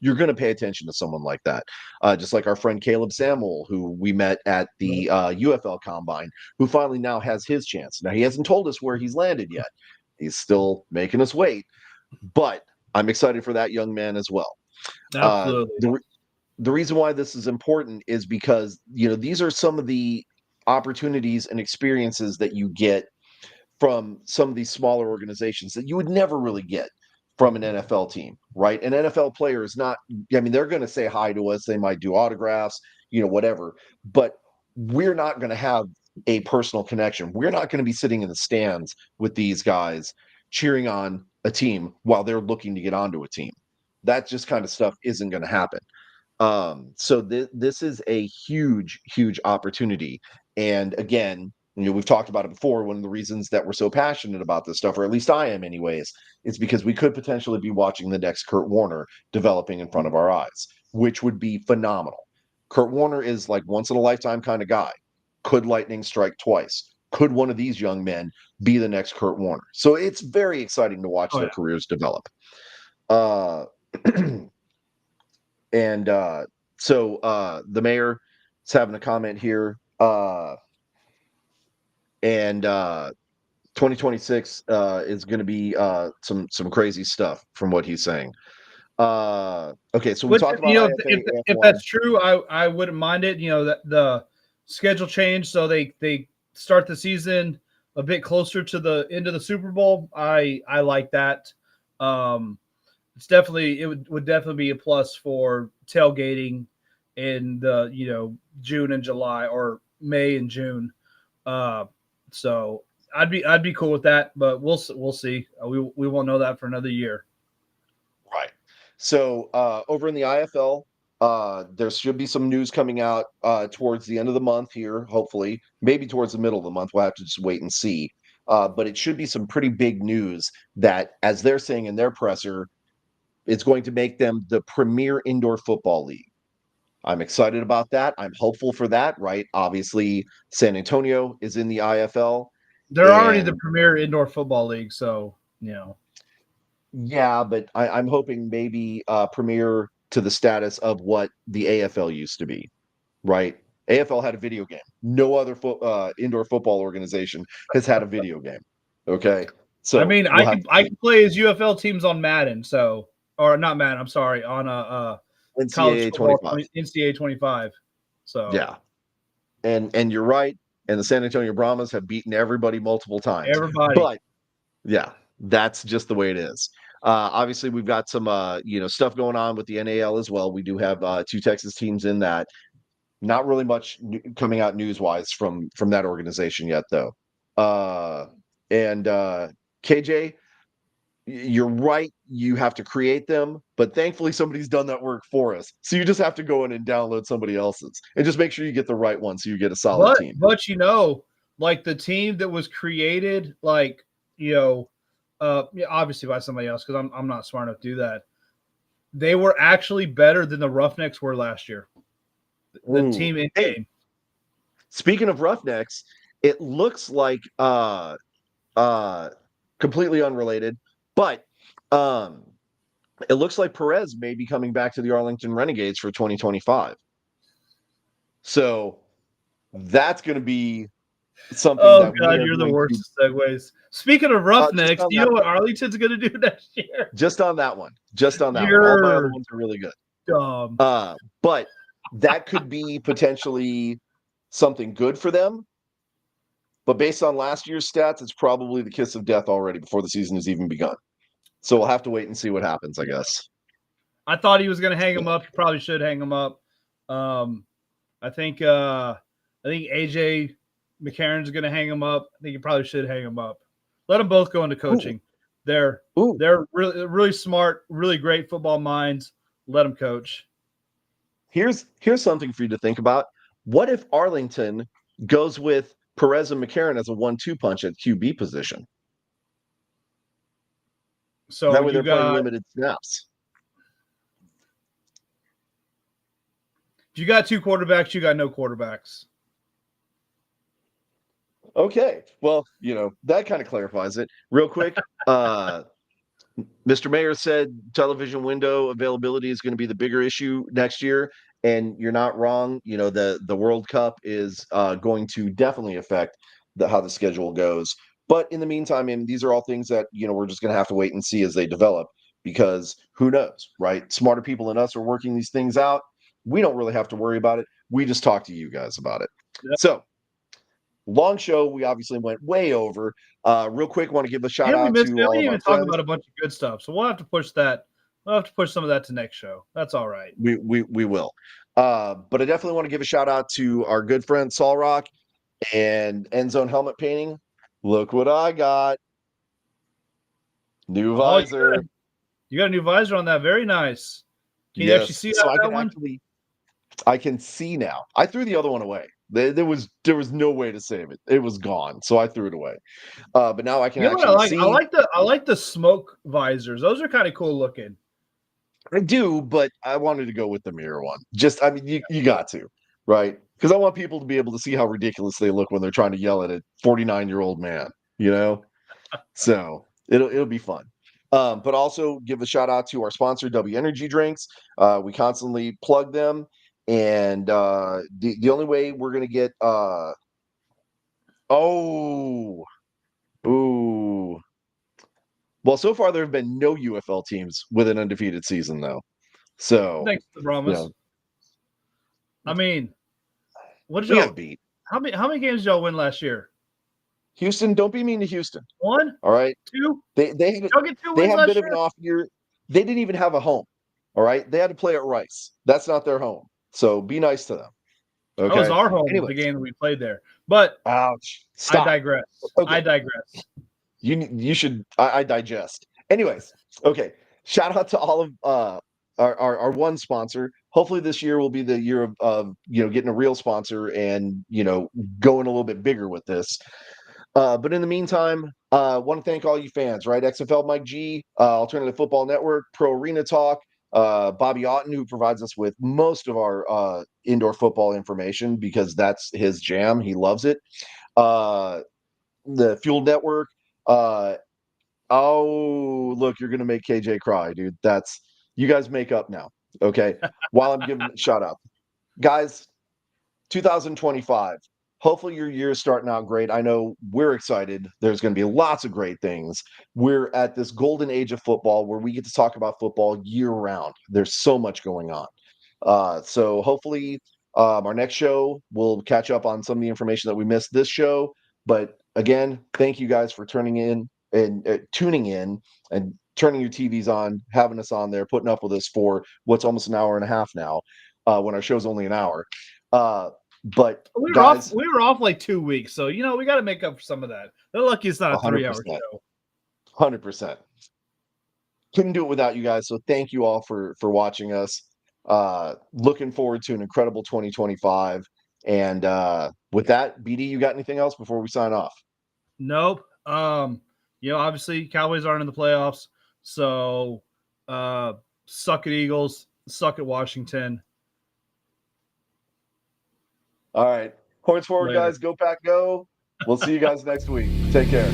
S1: You're going to pay attention to someone like that. Just like our friend Caleb Samuel, who we met at the UFL Combine, who finally now has his chance. Now, he hasn't told us where he's landed yet. He's still making us wait, but I'm excited for that young man as well.
S2: Absolutely.
S1: The reason why this is important is because, these are some of the opportunities and experiences that you get from some of these smaller organizations that you would never really get from an NFL team, right? An NFL player is not, I mean, they're going to say hi to us. They might do autographs, whatever, but we're not going to have a personal connection. We're not going to be sitting in the stands with these guys cheering on a team while they're looking to get onto a team. That just kind of stuff isn't going to happen. So this is a huge, huge opportunity. And again, we've talked about it before. One of the reasons that we're so passionate about this stuff, or at least I am anyways, is because we could potentially be watching the next Kurt Warner developing in front of our eyes, which would be phenomenal. Kurt Warner is like once in a lifetime kind of guy. Could lightning strike twice? Could one of these young men be the next Kurt Warner? So it's very exciting to watch their careers develop. Uh, And the mayor is having a comment here. And 2026 is going to be some crazy stuff from what he's saying. Okay, so we
S2: Which,
S1: talked about IFA
S2: if
S1: F1.
S2: that's true, I wouldn't mind it. That the schedule changed, so they start the season a bit closer to the end of the Super Bowl. I like that. It would definitely be a plus for tailgating in the June and July, or May and June. So I'd be cool with that, but we'll see. We won't know that for another year.
S1: Right. So over in the IFL, there should be some news coming out towards the end of the month here, hopefully, maybe towards the middle of the month. We'll have to just wait and see. But it should be some pretty big news that, as they're saying in their presser, it's going to make them the premier indoor football league. I'm excited about that. I'm hopeful for that, right? Obviously, San Antonio is in the IFL.
S2: They're already the
S1: And
S2: premier indoor football league, so
S1: yeah, but I'm hoping maybe premier to the status of what the AFL used to be, right? AFL had a video game. No other indoor football organization has had a video game. Okay,
S2: I
S1: so
S2: mean,
S1: we'll have
S2: I can play as UFL teams on Madden, or not Madden. I'm sorry, on college
S1: NCAA
S2: football
S1: 25.
S2: NCAA 25. So
S1: Yeah, and you're right. And the San Antonio Brahmas have beaten everybody multiple times.
S2: everybody,
S1: But yeah, that's just the way it is. Obviously, we've got some stuff going on with the NAL as well. We do have two Texas teams in that. Not really much coming out news wise from that organization yet, though. And KJ, you're right. You have to create them, but thankfully somebody's done that work for us. So you just have to go in and download somebody else's, and just make sure you get the right one so you get a solid team.
S2: but like the team that was created, like obviously by somebody else, because I'm not smart enough to do that. They were actually better than the Roughnecks were last year. The team in game.
S1: Speaking of Roughnecks, it looks like completely unrelated, but it looks like Perez may be coming back to the Arlington Renegades for 2025. So that's going to be something
S2: Oh
S1: that we
S2: God,
S1: are
S2: you're the
S1: going to
S2: worst segues. Speaking of
S1: just
S2: Roughnecks,
S1: on
S2: do you
S1: that
S2: know what
S1: one.
S2: Arlington's going to do next year?
S1: Just on that one. Just on that one. All my other
S2: You're
S1: ones are really good.
S2: dumb.
S1: But that could be potentially something good for them. But based on last year's stats, it's probably the kiss of death already before the season has even begun. So we'll have to wait and see what happens, I guess.
S2: I thought he was going to hang him up. He probably should hang him up. I think AJ McCarron's going to hang him up. I think you probably should hang him up. Let them both go into
S1: Ooh,
S2: coaching. They're
S1: ooh.
S2: they're really smart, really great football minds. Let them coach.
S1: Here's something for you to think about. What if Arlington goes with Perez and McCarron as a 1-2 punch at QB position?
S2: So
S1: That way they're playing limited snaps.
S2: you got two quarterbacks, you got no quarterbacks.
S1: Okay. Well, that kind of clarifies it. Real quick, Mr. Mayor said television window availability is going to be the bigger issue next year, and you're not wrong. The World Cup is going to definitely affect how the schedule goes. But in the meantime, these are all things that we're just going to have to wait and see as they develop, because who knows, right? Smarter people than us are working these things out. We don't really have to worry about it. We just talk to you guys about it.
S2: Yep.
S1: So, long show. We obviously went way over. Real quick, want to give a shout
S2: And we
S1: out
S2: missed.
S1: to
S2: We
S1: all
S2: haven't
S1: of
S2: even
S1: our
S2: talked
S1: friends.
S2: about a bunch of good stuff, so we'll have to push that. We'll have to push some of that to next show. That's all right.
S1: We will. But I definitely want to give a shout out to our good friend Saul Rock and End Zone Helmet Painting. Look what I got. New
S2: Oh,
S1: visor.
S2: you got a new visor on that. Very nice. Can you
S1: Yes.
S2: actually see
S1: So
S2: out
S1: I
S2: that
S1: can
S2: one?
S1: I can see now. I threw the other one away. There was no way to save it. It was gone. So I threw it away. But now I can
S2: You know what I
S1: actually
S2: like?
S1: see.
S2: I like the smoke visors. Those are kind of cool looking.
S1: I do, but I wanted to go with the mirror one. You got to, right? Because I want people to be able to see how ridiculous they look when they're trying to yell at a 49-year-old man, So it'll be fun. But also give a shout out to our sponsor, W Energy Drinks. We constantly plug them, and the only way we're gonna get oh ooh well, so far there have been no UFL teams with an undefeated season though. So
S2: Thanks to the promise. I mean, what did
S1: we
S2: y'all?
S1: got beat.
S2: How many games did y'all win last year?
S1: Houston, don't be mean to Houston.
S2: One,
S1: All right.
S2: two.
S1: They
S2: Y'all get two
S1: they
S2: wins
S1: had a
S2: last
S1: bit of
S2: year.
S1: an off year. They didn't even have a home. All right. They had to play at Rice. That's not their home. So be nice to them.
S2: That was
S1: Okay.
S2: our home, the
S1: Anyways.
S2: game that we played there. But
S1: Ouch.
S2: I
S1: Stop.
S2: digress.
S1: Okay.
S2: I digress.
S1: You should I digest. Anyways, okay. Shout out to all of our one sponsor. Hopefully this year will be the year of getting a real sponsor and going a little bit bigger with this. But in the meantime, want to thank all you fans, right? XFL Mike G, Alternative Football Network, Pro Arena Talk, Bobby Otten, who provides us with most of our indoor football information because that's his jam. He loves it. The Fuel Network. Oh, look, you're gonna make KJ cry, dude. You guys make up now. Okay. While I'm giving a shout out. Guys, 2025. Hopefully your year is starting out great. I know we're excited. There's going to be lots of great things. We're at this golden age of football where we get to talk about football year round. There's so much going on. So hopefully our next show we'll catch up on some of the information that we missed this show. But again, thank you guys for turning in and tuning in and turning your TVs on, having us on there, putting up with us for what's almost an hour and a half now, when our show's only an hour. But
S2: We were off.
S1: guys,
S2: We were off like 2 weeks, so we got to make up for some of that. They're lucky it's not a 3-hour
S1: 100%,
S2: show.
S1: 100%. Couldn't do it without you guys. So thank you all for watching us. Looking forward to an incredible 2025. And with that, BD, you got anything else before we sign off?
S2: Nope. Obviously Cowboys aren't in the playoffs, so suck at Eagles, suck at Washington.
S1: All right. Horns forward,
S2: Later.
S1: guys. Go Pack, go. We'll see you guys next week. Take care.